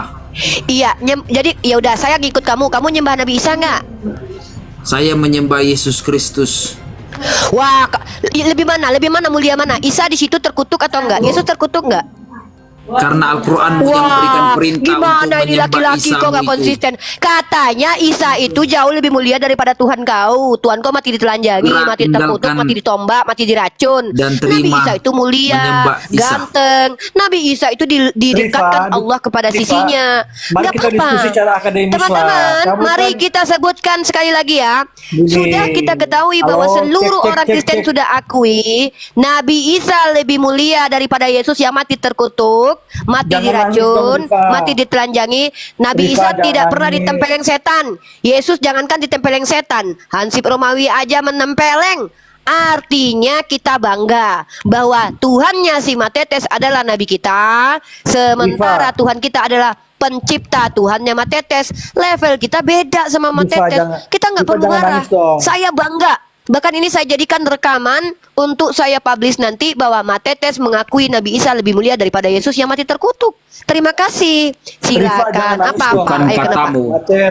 Iya, jadi ya udah saya ngikut kamu. Kamu nyembah Nabi Isa nggak? Saya menyembah Yesus Kristus. Wah, lebih mana? Lebih mana mulia mana? Isa di situ terkutuk atau enggak? Yesus terkutuk enggak? Karena Al-Quran yang memberikan perintah gimana untuk ini menyembah laki-laki Isa kok gak itu. konsisten? Katanya Isa itu jauh lebih mulia daripada Tuhan kau. Tuhan kau mati ditelanjangi, Gerak, mati terkutuk, tinggalkan mati ditombak, mati diracun. dan Nabi terima Isa itu mulia, menyembah Isa. ganteng. Nabi Isa itu didekatkan Rifa, Allah kepada Rifa, sisinya. mari Nggak kita apa-apa. diskusi secara akademis lah. Teman-teman, Kamu mari kan- kita sebutkan sekali lagi ya. Gini. Sudah kita ketahui bahwa Halo, seluruh cek, orang cek, Kristen cek. sudah akui Nabi Isa lebih mulia daripada Yesus yang mati terkutuk, mati Jangan nangis diracun, dong, Rifa. mati ditelanjangi. Nabi Rifa, Isa jangan tidak pernah nangis. ditempeleng setan. Yesus jangankan ditempeleng setan, Hansip Romawi aja menempeleng. Artinya kita bangga bahwa Tuhannya si Matetes adalah Nabi kita, sementara Rifa. Tuhan kita adalah pencipta. Tuhannya Matetes. Level kita beda sama Rifa, Matetes. jangan- Kita nggak Rifa, perlu jangan marah. nangis dong. Saya bangga. Bahkan ini saya jadikan rekaman untuk saya publish nanti bahwa Matetes mengakui Nabi Isa lebih mulia daripada Yesus yang mati terkutuk. Terima kasih. Rifa, jangan Silakan. nangis Apa-apa? Bukan Ayo kenapa? katamu.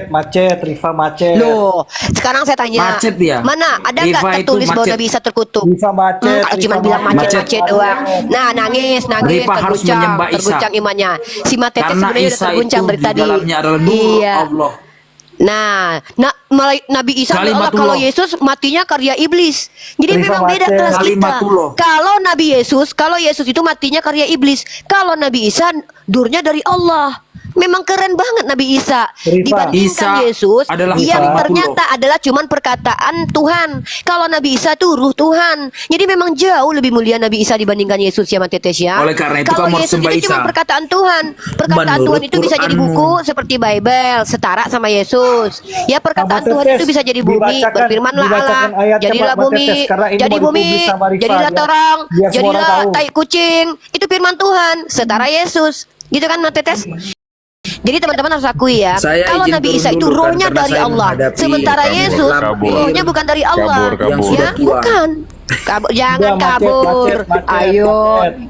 Macet, Rifa macet. Loh, sekarang saya tanya. Macet dia. Mana ada nggak Rifa itu tertulis bahwa macet. Nabi Isa terkutuk? Rifa macet. Kalau cuma Rifa bilang macet macet. doang. Nah, nangis, Rifa harus terguncang, menyembah Isa. terguncang imannya. Si Matetes Karena sebenarnya udah Isa terguncang itu dari di tadi. dalamnya adalah nur Iya. Allah. Nabi Isa Allah, Kalimatullah. kalau Yesus matinya karya iblis. Jadi memang beda kelas kita. Kalimatullah. Kalau Yesus itu matinya karya iblis. Kalau Nabi Isa durnya dari Allah. Memang keren banget Nabi Isa. Dibandingkan Isa Yesus adalah yang kalimatullah. ternyata adalah cuman perkataan Tuhan. Kalau Nabi Isa itu ruh Tuhan. Jadi memang jauh lebih mulia Nabi Isa dibandingkan Yesus ya Matetes ya. Oleh karena itu Kalau kamu harus Yesus sembah itu cuma Isa. perkataan Tuhan. Perkataan Menurut Tuhan itu bisa jadi Quranmu. buku seperti Bible, setara sama Yesus. Ya perkataan Tuhan itu bisa jadi bumi, berfirmanlah Allah, jadilah bumi, jadi bumi, jadilah terang, jadilah tai kucing. Itu firman Tuhan, setara Yesus. Gitu kan Matetes? Jadi teman-teman harus akui ya, Saya kalau izin Nabi turun Isa itu dulu kan, rohnya karena dari saya Allah, menghadapi sementara Yesus rohnya bukan dari Allah. Yang sudah Ya, tua. bukan. Jangan kabur. Ayo,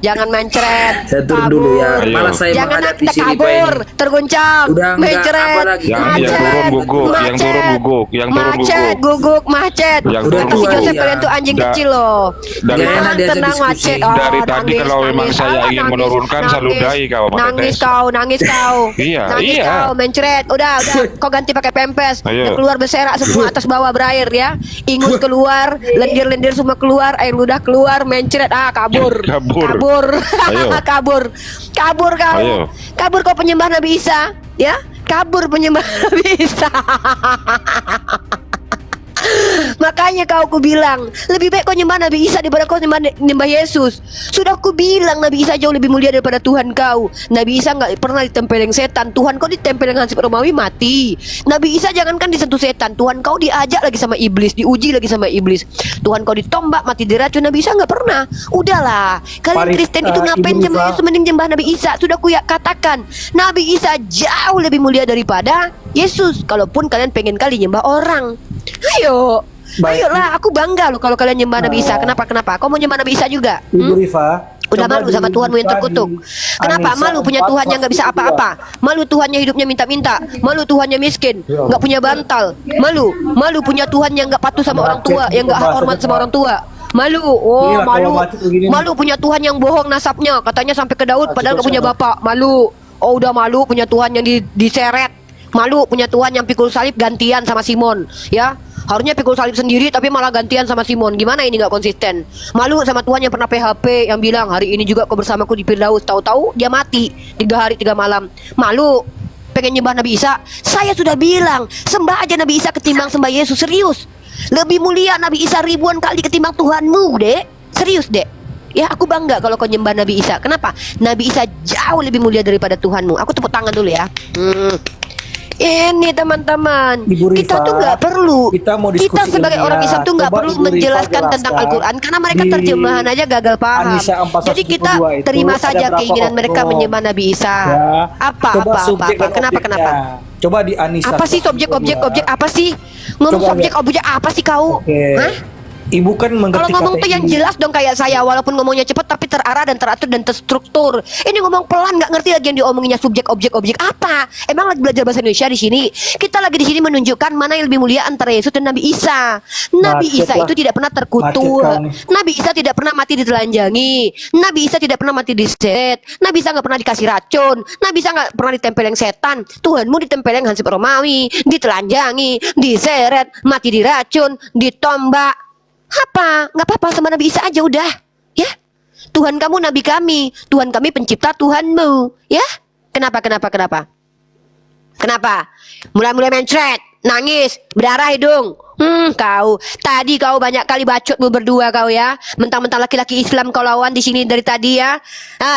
jangan mencret. Saya turun dulu ya. Ayo. Malah saya Jangan menghadapi kita si Ripa kabur, ini. terguncang, Udah enggak, mencret, apa lagi? Yang turun guguk, yang turun guguk, yang turun macet, guguk. macet. Yang turun Kata si guguk, Joseph ya. kalian tuh anjing Da- kecil loh. dari- Nggak enak diajak Tenang diskusi. macet. Dari tadi kalau memang saya ingin menurunkan, saludai kau, Pak Nangis Tetes. kau, nangis kau. Iya, Nangis iya. kau, mencret. Udah, kau ganti pakai pempes. Ayo. Yang keluar berserak semua atas bawah berair ya. Ingus keluar, lendir-lendir semua keluar, air ludah keluar, mencret. Kabur. Kabur. Ayo. Kabur kau. Ayo. Kabur kau penyembah Nabi Isa, ya? Kabur penyembah Nabi Isa. Makanya kau bilang lebih baik kau nyembah Nabi Isa daripada kau nyembah Yesus. Sudah aku bilang Nabi Isa jauh lebih mulia daripada Tuhan kau. Nabi Isa nggak pernah ditempeleng setan. Tuhan kau ditempeleng hansip Romawi mati. Nabi Isa jangankan disentuh setan, Tuhan kau diajak lagi sama iblis, diuji lagi sama iblis. Tuhan kau ditombak mati diracun. Nabi Isa nggak pernah. Udahlah, kalian Kristen itu ngapain nyembah Yesus mending nyembah Nabi Isa. Sudah aku katakan Nabi Isa jauh lebih mulia daripada Yesus. Kalaupun kalian pengen kali nyembah orang, ayo. Ayolah, aku bangga loh kalau kalian nyembah Nabi Isa. Kenapa? Kau mau nyembah Nabi Isa juga? Ibu Rifa, Udah coba malu sama Tuhanmu yang terkutuk. Kenapa? Anissa Malu punya 4 Tuhan yang nggak bisa pasal 2. apa-apa. Malu Tuhannya hidupnya minta-minta. Malu Tuhannya miskin, nggak punya bantal. Malu punya Tuhan yang nggak patuh sama orang tua, yang nggak hormat sama orang tua. Malu, Inilah kalau macet begini nih. malu punya Tuhan yang bohong nasabnya, katanya sampai ke Daud padahal nggak punya bapak. Malu. Oh udah malu punya Tuhan yang diseret. Malu punya Tuhan yang pikul salib gantian sama Simon, ya. Harusnya pikul salib sendiri tapi malah gantian sama Simon. Gimana ini nggak konsisten? Malu sama Tuhan yang pernah PHP yang bilang hari ini juga kau bersamaku di Firdaus. Tahu-tahu dia mati 3 hari 3 malam. Malu pengen nyembah Nabi Isa. Saya sudah bilang sembah aja Nabi Isa ketimbang sembah Yesus. Serius. Lebih mulia Nabi Isa ribuan kali ketimbang Tuhanmu, Dek. Serius, Dek. Ya aku bangga kalau kau nyembah Nabi Isa. Kenapa? Nabi Isa jauh lebih mulia daripada Tuhanmu. Aku tepuk tangan dulu ya. Ini teman-teman, Ibu Rifa, kita tuh nggak perlu. kita mau Kita diskusi sebagai ilmiah. orang Islam tuh nggak Coba perlu Ibu Rifa menjelaskan tentang jelaskan Al-Quran karena mereka di terjemahan aja gagal paham. An-Nisa 4 Jadi kita 172 itu terima ada saja berapa keinginan mereka oknum? menyembah Nabi Isa. Ya. Apa? Coba subjek dan Kenapa? objeknya. Coba di Anissa. Apa sih objek apa sih? Ngomong Coba subjek objek apa sih kau? Oke. Hah? Ibu kan Kalau mengerti ngomong tuh yang KTI. jelas dong kayak saya, walaupun ngomongnya cepat tapi terarah dan teratur dan terstruktur. Ini ngomong pelan nggak ngerti lagi yang diomonginnya subjek objek apa? Emang lagi belajar bahasa Indonesia di sini? Kita lagi di sini menunjukkan mana yang lebih mulia antara Yesus dan Nabi Isa. Nabi Macet Isa lah. itu tidak pernah terkutuk. Macet kau nih. Nabi Isa tidak pernah mati ditelanjangi. Nabi Isa tidak pernah mati diseret. Nabi Isa nggak pernah dikasih racun. Nabi Isa nggak pernah ditempeleng setan. Tuhanmu ditempeleng hansip Romawi, ditelanjangi, diseret, mati diracun, ditombak. Apa? Nggak apa-apa sama Nabi Isa aja udah, ya. Tuhan kamu Nabi kami, Tuhan kami pencipta Tuhanmu, ya. Kenapa? Mulai-mulai mencret, nangis, berdarah hidung. Kau tadi kau banyak kali bacotmu berdua kau ya. Mentang-mentang laki-laki Islam kau lawan di sini dari tadi ya.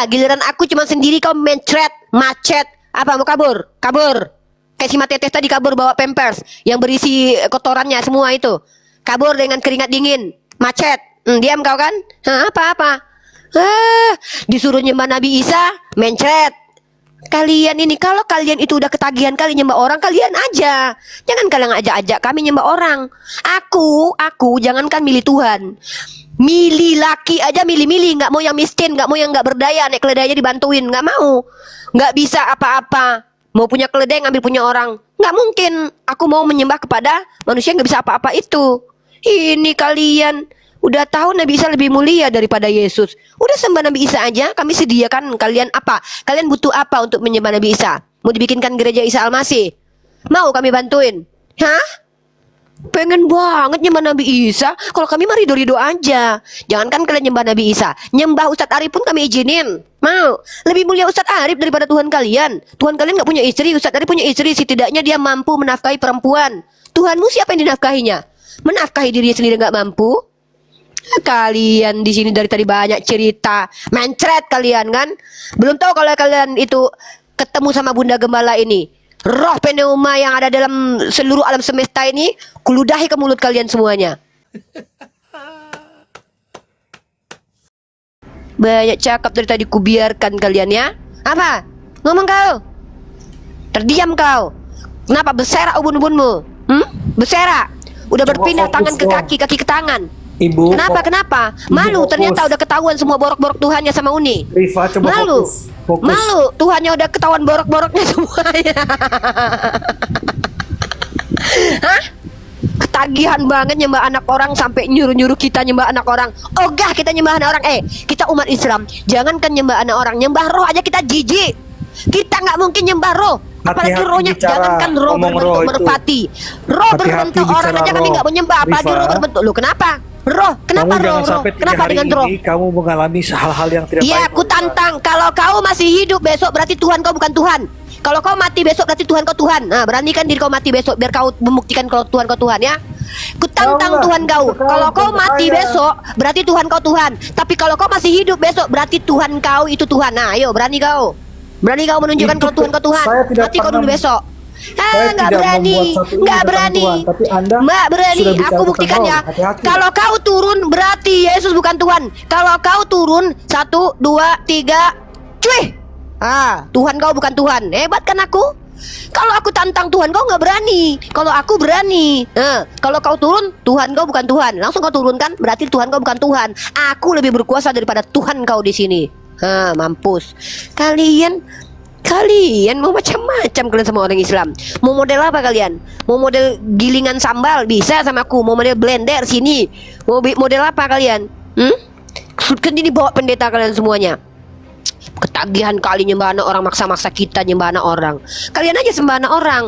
Giliran aku cuma sendiri kau mencret, macet. Apa mau kabur? Kayak si Matetes tadi kabur bawa pampers yang berisi kotorannya semua itu. Kabur dengan keringat dingin, macet. Diam kau kan? Apa? Disuruh nyembah Nabi Isa, mencret. Kalian ini, kalau kalian itu udah ketagihan kali nyembah orang, kalian aja. Jangan kalian ajak-ajak kami nyembah orang. Aku jangankan milih Tuhan. Milih laki aja milih-milih, nggak mau yang miskin, nggak mau yang nggak berdaya, naik keledai aja dibantuin, nggak mau. Nggak bisa apa-apa. Mau punya keledai ngambil punya orang, nggak mungkin. Aku mau menyembah kepada manusia yang nggak bisa apa-apa itu. Ini kalian udah tahu Nabi Isa lebih mulia daripada Yesus. Udah sembah Nabi Isa aja. Kami sediakan kalian apa? Kalian butuh apa untuk menyembah Nabi Isa? Mau dibikinkan gereja Isa Al-Masih? Mau kami bantuin? Hah? Pengen banget nyembah Nabi Isa. Kalau kami mah ridho-ridho aja. Jangankan kalian nyembah Nabi Isa, nyembah Ustadz Arif pun kami izinin. Mau? Lebih mulia Ustadz Arif daripada Tuhan kalian. Tuhan kalian nggak punya istri, Ustadz Arif punya istri. Setidaknya dia mampu menafkahi perempuan. Tuhanmu siapa yang dinafkahinya? Menafkahi dirinya sendiri nggak mampu? Kalian di sini dari tadi banyak cerita, mencret kalian kan? Belum tahu kalau kalian itu ketemu sama Bunda Gembala ini. Roh pneuma yang ada dalam seluruh alam semesta ini kuludahi ke mulut kalian semuanya. Banyak cakap dari tadi kubiarkan kalian ya. Apa? Ngomong kau. Terdiam kau. Kenapa berserak ubun-ubunmu? Berserak. Udah berpindah tangan ke kaki, kaki ke tangan. Ibu, Kenapa? Malu ternyata udah ketahuan semua borok-borok Tuhannya sama Uni. Rifa, coba Malu. fokus. Malu, Tuhannya udah ketahuan borok-boroknya semuanya. Hah? Ketagihan banget nyembah anak orang sampai nyuruh-nyuruh kita nyembah anak orang. Ogah kita nyembah anak orang. Kita umat Islam, jangankan nyembah anak orang, nyembah roh aja kita jijik. Kita nggak mungkin nyembah roh. Apalagi Hati-hati rohnya, bicara, jangankan roh ngomong berbentuk roh itu. merpati. Roh Hati-hati berbentuk bicara orang aja kami roh, nggak mau nyembah. Apalagi Rifa. roh berbentuk. Lu kenapa? Roh, kenapa Kamu jangan roh? sampai 3 Kenapa hari dengan roh? ini kamu mengalami hal-hal yang tidak Iya, baik. aku tantang. Kalau kau masih hidup besok berarti Tuhan kau bukan Tuhan. Kalau kau mati besok berarti Tuhan kau Tuhan. Nah, beranikan diri kau mati besok biar kau membuktikan kalau Tuhan kau Tuhan ya. Ku tantang Allah, Tuhan kau. sekarang Kalau kau mati saya. besok berarti Tuhan kau Tuhan. Tapi kalau kau masih hidup besok berarti Tuhan kau itu Tuhan. Nah, ayo berani kau. Berani kau menunjukkan Itu kalau Tuhan kau Tuhan. saya tidak Mati kau dulu pernah- besok. Saya Nggak tidak berani, membuat satu ini nggak tentang berani. Tuhan, tapi Anda Mbak berani, sudah bicara aku tentang buktikan roh. ya. Hati-hati. Kalau kau turun berarti Yesus bukan Tuhan. Kalau kau turun 1, 2, 3, cuy. Tuhan kau bukan Tuhan. Hebat kan aku? Kalau aku tantang Tuhan kau nggak berani. Kalau aku berani. Kalau kau turun Tuhan kau bukan Tuhan. Langsung kau turunkan berarti Tuhan kau bukan Tuhan. Aku lebih berkuasa daripada Tuhan kau di sini. Mampus. Kalian mau macam-macam kalian sama orang Islam. Mau model apa kalian? Mau model gilingan sambal bisa sama aku. Mau model blender sini. Mau model apa kalian? Kan ini bawa pendeta kalian semuanya. Ketagihan kali nyembah anak orang, maksa-maksa kita nyembah anak orang. Kalian aja sembah anak orang.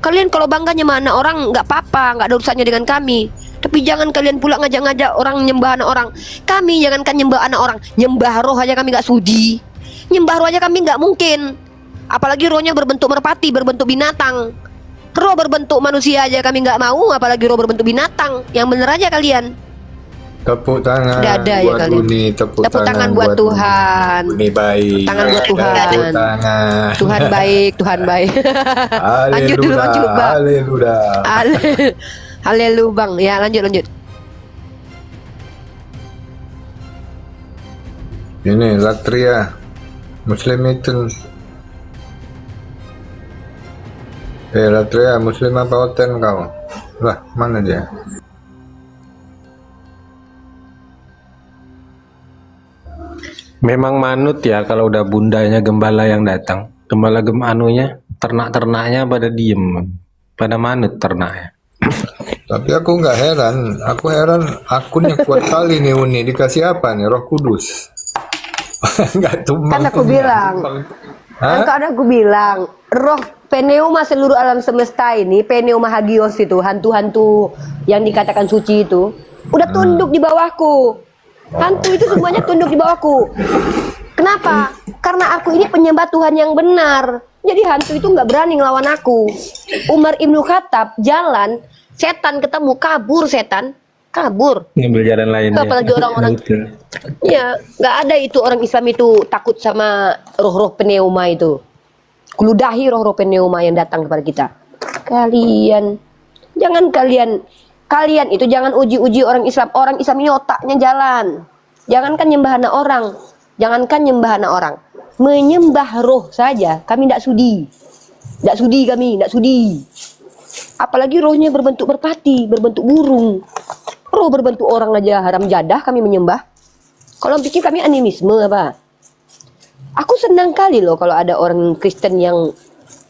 Kalian kalau bangga nyembah anak orang nggak apa-apa, nggak ada urusannya dengan kami. Tapi jangan kalian pula ngajak-ngajak orang nyembah anak orang. Kami jangankan nyembah anak orang, nyembah roh aja kami nggak sudi. Nyembah roh aja kami nggak mungkin. Apalagi rohnya berbentuk merpati, berbentuk binatang. Roh berbentuk manusia aja kami nggak mau, apalagi roh berbentuk binatang. Yang bener aja kalian. Tepuk tangan Dada ya buat kalian. Uni, tepuk Tangan buat Tuhan. Uni baik. Tangan buat Tuhan. Tepuk tangan. Tuhan baik, Tuhan baik. Lanjut dulu, lanjut bang. Haleluya. Haleluya bang. Ya lanjut. Ini Latria Muslim itu. Latria Muslim apa hotel kau? Lah, mana dia? Memang manut ya kalau udah bundanya gembala yang datang. Gembala anunya, ternak-ternaknya pada diem, pada manut ternaknya. Tapi aku nggak heran. Aku heran akunnya kuat kali nih Uni. Dikasih apa nih? Roh Kudus. Nggak tumbang. Kan aku bilang. Kan aku bilang, roh pneuma seluruh alam semesta ini, pneuma hagios itu, hantu-hantu yang dikatakan suci itu, udah tunduk di bawahku. Hantu itu semuanya tunduk di bawahku. Kenapa? Karena aku ini penyembah Tuhan yang benar. Jadi hantu itu nggak berani ngelawan aku. Umar Ibnu Khattab jalan, setan ketemu, kabur setan, kabur. Ngambil jalan lain. Apalagi orang-orang, ya nggak ada itu orang Islam itu takut sama roh-roh pneuma itu. Kuludahi roh-roh pneuma yang datang kepada kita. Kalian, jangan kalian itu jangan uji-uji orang Islam. Orang Islam ini otaknya jalan. Jangankan nyembah anak orang, jangankan nyembah anak orang, menyembah roh saja kami tidak sudi. Tidak sudi kami, tidak sudi. Apalagi rohnya berbentuk merpati, berbentuk burung. Roh berbentuk orang aja haram jadah kami menyembah. Kalau pikir kami animisme apa? Aku senang kali loh kalau ada orang Kristen yang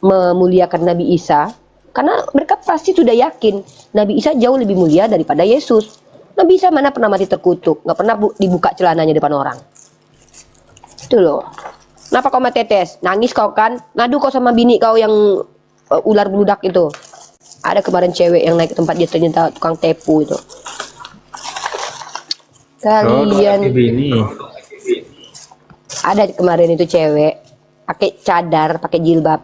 memuliakan Nabi Isa. Karena mereka pasti sudah yakin Nabi Isa jauh lebih mulia daripada Yesus. Nabi Isa mana pernah mati terkutuk, nggak pernah dibuka celananya depan orang. Itu loh. Kenapa kau mati tetes? Nangis kau kan? Ngadu kau sama bini kau yang ular bludak itu. Ada kemarin cewek yang naik ke tempat dia ternyata tukang tepu itu. Kalian ini. ada kemarin itu cewek pakai cadar, pakai jilbab.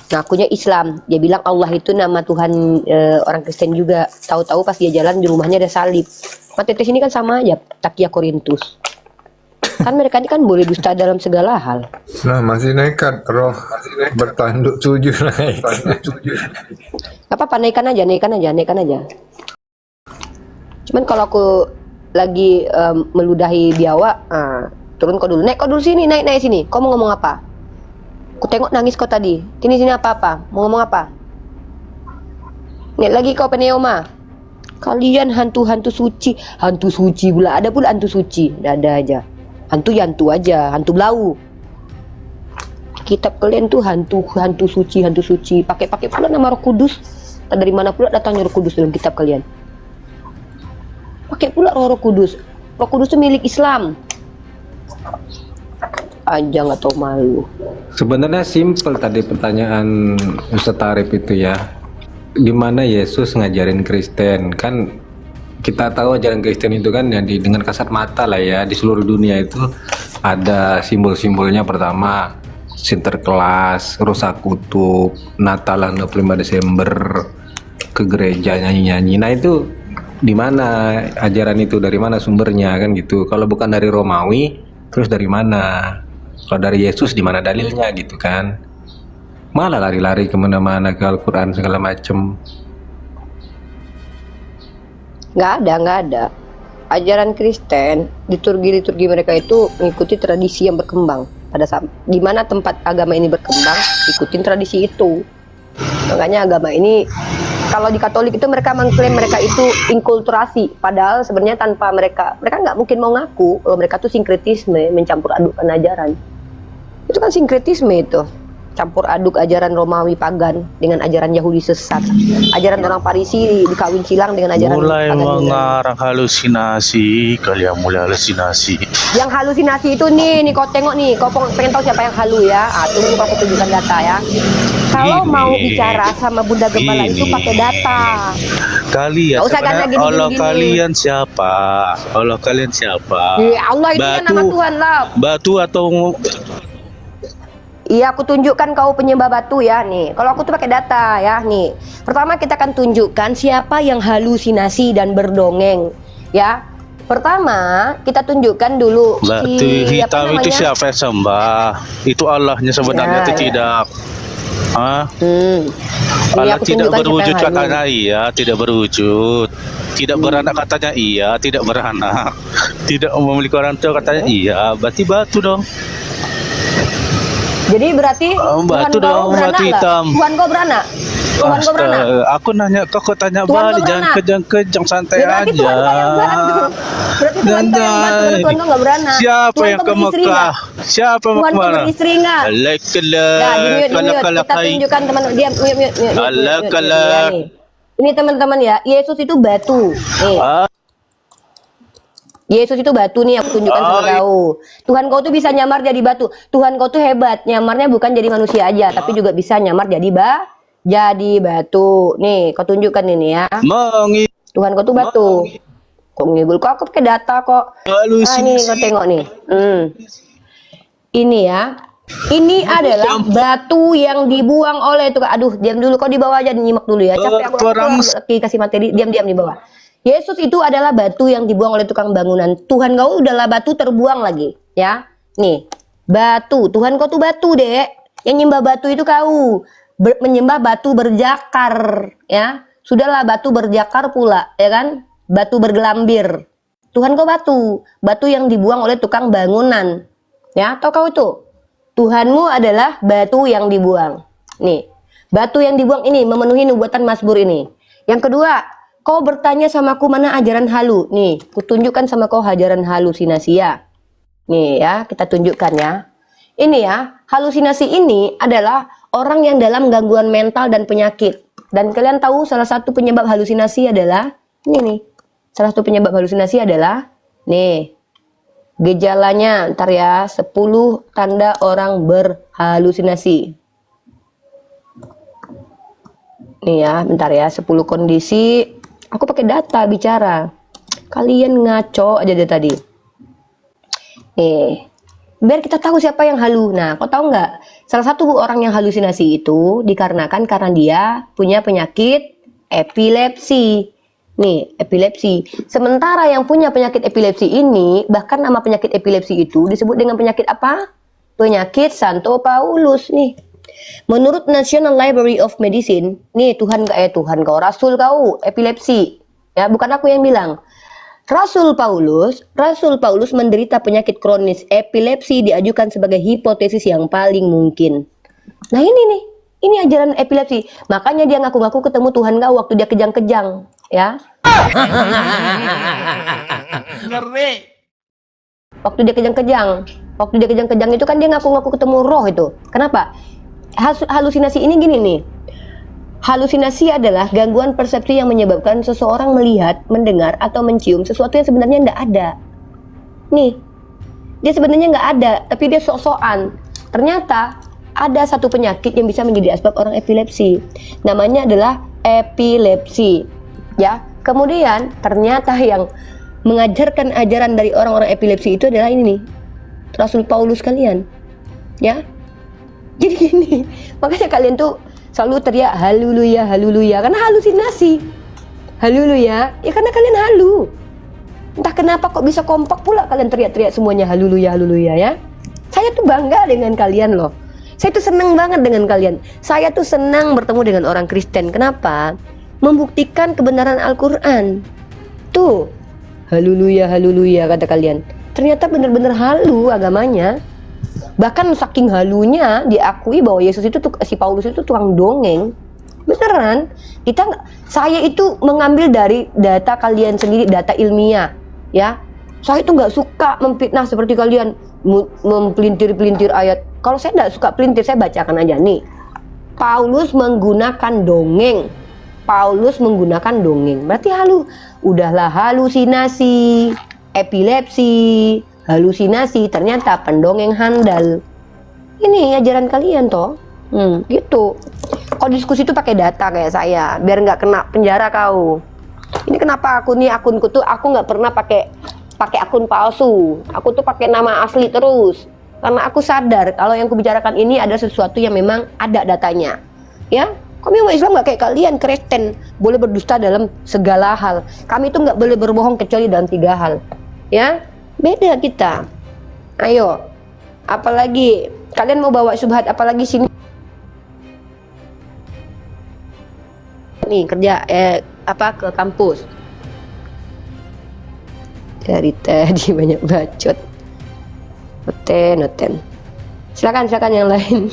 Ngakunya Islam. Dia bilang Allah itu nama Tuhan orang Kristen juga. Tahu-tahu pas dia jalan di rumahnya ada salib. Matetes ini kan sama aja, Takia Korintus. Kan mereka ini kan boleh dusta dalam segala hal. Nah, masih nekat roh bertanduk sujud naik. Gak apa-apa, naikkan aja. Cuman kalau aku lagi meludahi biawa, turun kau dulu. Naik kau dulu sini, naik sini. Kau mau ngomong apa? Ku tengok nangis kau tadi. Sini apa-apa. Mau ngomong apa? Naik lagi kau Peneoma. Kalian hantu-hantu suci pula. Ada pula hantu suci. Ada aja. Hantu aja, hantu belau. Kitab kalian tuh hantu suci. Pakai pula nama Roh Kudus. Dari mana pula datangnya Roh Kudus dalam kitab kalian? Pakai pula Roh Kudus. Roh Kudus itu milik Islam. Aja nggak tahu malu. Sebenarnya simpel tadi pertanyaan Ustaz Arif itu ya. Di mana Yesus ngajarin Kristen? Kan kita tahu ajaran Kristen itu kan yang dengan kasat mata lah ya, di seluruh dunia itu ada simbol-simbolnya. Pertama Sinterklas, rusak kutub, Natalan 25 Desember, ke gereja nyanyi-nyanyi. Nah itu di mana ajaran itu, dari mana sumbernya kan gitu. Kalau bukan dari Romawi, terus dari mana? Kalau dari Yesus di mana dalilnya gitu kan? Malah lari-lari kemana-mana ke Al-Quran segala macem. Nggak ada. Ajaran Kristen, liturgi mereka itu mengikuti tradisi yang berkembang. Pada saat di mana tempat agama ini berkembang, ikutin tradisi itu. Makanya agama ini, kalau di Katolik itu mereka mengklaim mereka itu inkulturasi, padahal sebenarnya tanpa mereka nggak mungkin mau ngaku kalau mereka tuh sinkretisme, mencampur adukkan ajaran. Itu kan sinkretisme itu. Campur aduk ajaran Romawi pagan dengan ajaran Yahudi sesat, ajaran orang Parisi dikawin silang dengan ajaran Mulai pagan mengarang halusinasi, kalian mulai halusinasi. Yang halusinasi itu nih kau tengok nih, kau pengen tahu siapa yang halu ya? Tunggu aku tunjukkan data ya. Kalau mau bicara sama Bunda Gembala itu pakai data. Kalian Nggak usah sebenarnya gini. Allah kalian siapa? Allah kalian siapa? Ya Allah itu kan nama Tuhan lah. Batu atau Iya, aku tunjukkan kau penyembah batu ya nih. Kalau aku tuh pakai data ya nih. Pertama kita akan tunjukkan siapa yang halusinasi dan berdongeng ya. Pertama kita tunjukkan dulu batu hitam itu siapa yang sembah? Itu Allahnya sebenarnya itu tidak. Allah tidak berwujud katanya iya, tidak berwujud. Tidak beranak katanya iya, tidak beranak. Tidak memiliki orang tua katanya iya, berarti batu dong. Jadi berarti batu dong, batu hitam. Tuhan kau beranak? Tuhan kau beranak? Aku nanya kau tanya balik, jangan kejang-kejang, santai aja. Berarti Tuhan kau nggak beranak. Siapa yang ke Mekah? Siapa yang ke mana? Istri nggak? Kita tunjukkan teman diam, Ini teman-teman ya, Yesus itu batu. Nih. Yesus itu batu nih, aku tunjukkan sama kau. Tuhan kau tuh bisa nyamar jadi batu. Tuhan kau tuh hebat, nyamarnya bukan jadi manusia aja, tapi juga bisa nyamar jadi batu. Nih, kau tunjukkan ini ya. Tuhan kau tuh batu. Kok ngibul? Kok aku pakai data kok? Ini kau tengok nih. Ini ya. Ini adalah batu yang dibuang oleh tukang. Aduh, diam dulu. Kau di bawah aja nyimak dulu ya. Capek aku kasih materi. Diam di bawah. Yesus itu adalah batu yang dibuang oleh tukang bangunan. Tuhan kau udahlah batu terbuang lagi, ya. Nih, batu. Tuhan kau tuh batu, Dek. Yang nyembah batu itu kau. Menyembah batu berjakar, ya. Sudahlah batu berjakar pula, ya kan? Batu bergelambir. Tuhan kau batu. Batu yang dibuang oleh tukang bangunan. Ya, tahu kau itu? Tuhanmu adalah batu yang dibuang. Nih, batu yang dibuang ini memenuhi nubuatan Mazmur ini. Yang kedua, kau bertanya sama aku mana ajaran halu. Nih, kutunjukkan sama kau ajaran halusinasi ya. Nih ya, kita tunjukkan ya. Ini ya, halusinasi ini adalah orang yang dalam gangguan mental dan penyakit. Dan kalian tahu salah satu penyebab halusinasi adalah ini nih. Salah satu penyebab halusinasi adalah nih. Gejalanya ntar ya, 10 tanda orang berhalusinasi. Nih ya, bentar ya, 10 kondisi. Aku pakai data bicara. Kalian ngaco aja dari tadi. Nih, biar kita tahu siapa yang halu. Nah, kau tahu nggak? Salah satu orang yang halusinasi itu dikarenakan karena dia punya penyakit epilepsi. Nih, epilepsi. Sementara yang punya penyakit epilepsi ini, bahkan nama penyakit epilepsi itu disebut dengan penyakit apa? Penyakit Santo Paulus nih. Menurut National Library of Medicine, nih Tuhan kau, Rasul kau, epilepsi. Ya, bukan aku yang bilang. Rasul Paulus menderita penyakit kronis epilepsi diajukan sebagai hipotesis yang paling mungkin. Nah ini ajaran epilepsi. Makanya dia ngaku-ngaku ketemu Tuhan kau waktu dia kejang-kejang, ya. Ngeri. Waktu dia kejang-kejang itu kan dia ngaku-ngaku ketemu roh itu. Kenapa? Halusinasi ini gini nih. Halusinasi adalah gangguan persepsi yang menyebabkan seseorang melihat, mendengar, atau mencium sesuatu yang sebenarnya tidak ada. Nih, dia sebenarnya nggak ada, tapi dia sok-sokan. Ternyata ada satu penyakit yang bisa menjadi asbab orang epilepsi. Namanya adalah epilepsi. Ya, kemudian ternyata yang mengajarkan ajaran dari orang-orang epilepsi itu adalah ini nih, Rasul Paulus kalian. Ya, jadi gini, makanya kalian tuh selalu teriak haleluya, haleluya, karena halusinasi. Haleluya, ya karena kalian halu. Entah kenapa kok bisa kompak pula kalian teriak-teriak semuanya haleluya, haleluya ya. Saya tuh bangga dengan kalian loh. Saya tuh senang banget dengan kalian. Saya tuh senang bertemu dengan orang Kristen. Kenapa? Membuktikan kebenaran Al-Quran. Tuh, haleluya, haleluya kata kalian. Ternyata benar-benar halu agamanya. Bahkan saking halunya diakui bahwa Yesus itu si Paulus itu tukang dongeng. Beneran. Saya itu mengambil dari data kalian sendiri, data ilmiah, ya. Saya itu nggak suka memfitnah seperti kalian mempelintir-pelintir ayat. Kalau saya nggak suka pelintir, saya bacakan aja nih. Paulus menggunakan dongeng. Berarti halu. Udahlah halusinasi, epilepsi, halusinasi, ternyata pendongeng handal. Ini ajaran kalian toh. Gitu. Kalau diskusi itu pakai data kayak saya, biar nggak kena penjara kau. Ini kenapa akunku tuh aku nggak pernah pakai akun palsu. Aku tuh pakai nama asli terus. Karena aku sadar kalau yang kubicarakan ini ada sesuatu yang memang ada datanya. Ya, kami umat Islam nggak kayak kalian Kristen, boleh berdusta dalam segala hal. Kami itu nggak boleh berbohong kecuali dalam 3 hal. Ya. Beda kita. Ayo, apalagi kalian mau bawa syubhat apalagi sini? Nih kerja ke kampus. Dari tadi banyak bacot. Noten. Silakan yang lain.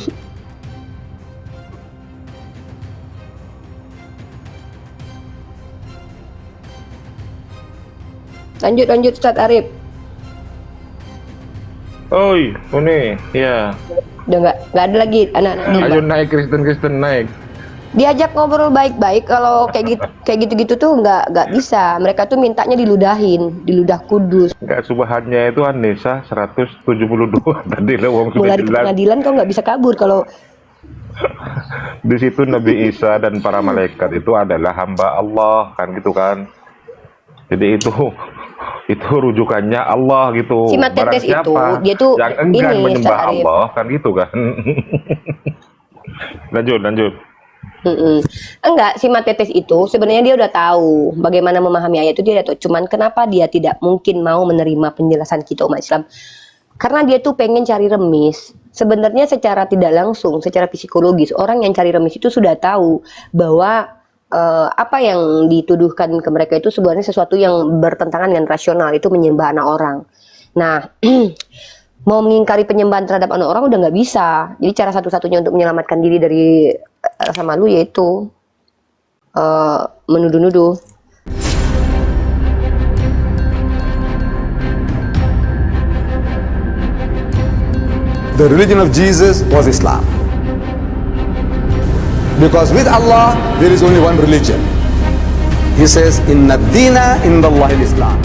Lanjut Ustaz Arif. Oi, ini, ya. Udah nggak ada lagi anak-anak domba. Ayo naik Kristen naik. Diajak ngobrol baik-baik, kalau kayak gitu tuh nggak bisa. Mereka tuh mintanya diludahin, diludah kudus. Enggak, subahannya itu An-Nisa 172 tadi lo wong Mulai di pengadilan kau nggak bisa kabur kalau di situ Nabi Isa dan para malaikat itu adalah hamba Allah kan gitu kan. Jadi itu rujukannya Allah gitu. Si Matetes itu dia tuh yang enggan ini, menyembah Allah kan gitu kan. lanjut. Enggak, si Matetes itu sebenarnya dia udah tahu bagaimana memahami ayat itu, dia udah tahu. Cuman kenapa dia tidak mungkin mau menerima penjelasan kita umat Islam? Karena dia tuh pengen cari remis. Sebenarnya secara tidak langsung, secara psikologis, orang yang cari remis itu sudah tahu bahwa apa yang dituduhkan ke mereka itu sebenarnya sesuatu yang bertentangan dengan rasional, itu menyembah anak orang. Nah, mau mengingkari penyembahan terhadap anak orang udah nggak bisa. Jadi cara satu-satunya untuk menyelamatkan diri dari rasa malu yaitu menuduh-nuduh. The religion of Jesus was Islam. Because with Allah, there is only one religion. He says, Inna ad-dina inda Allahi al-Islam.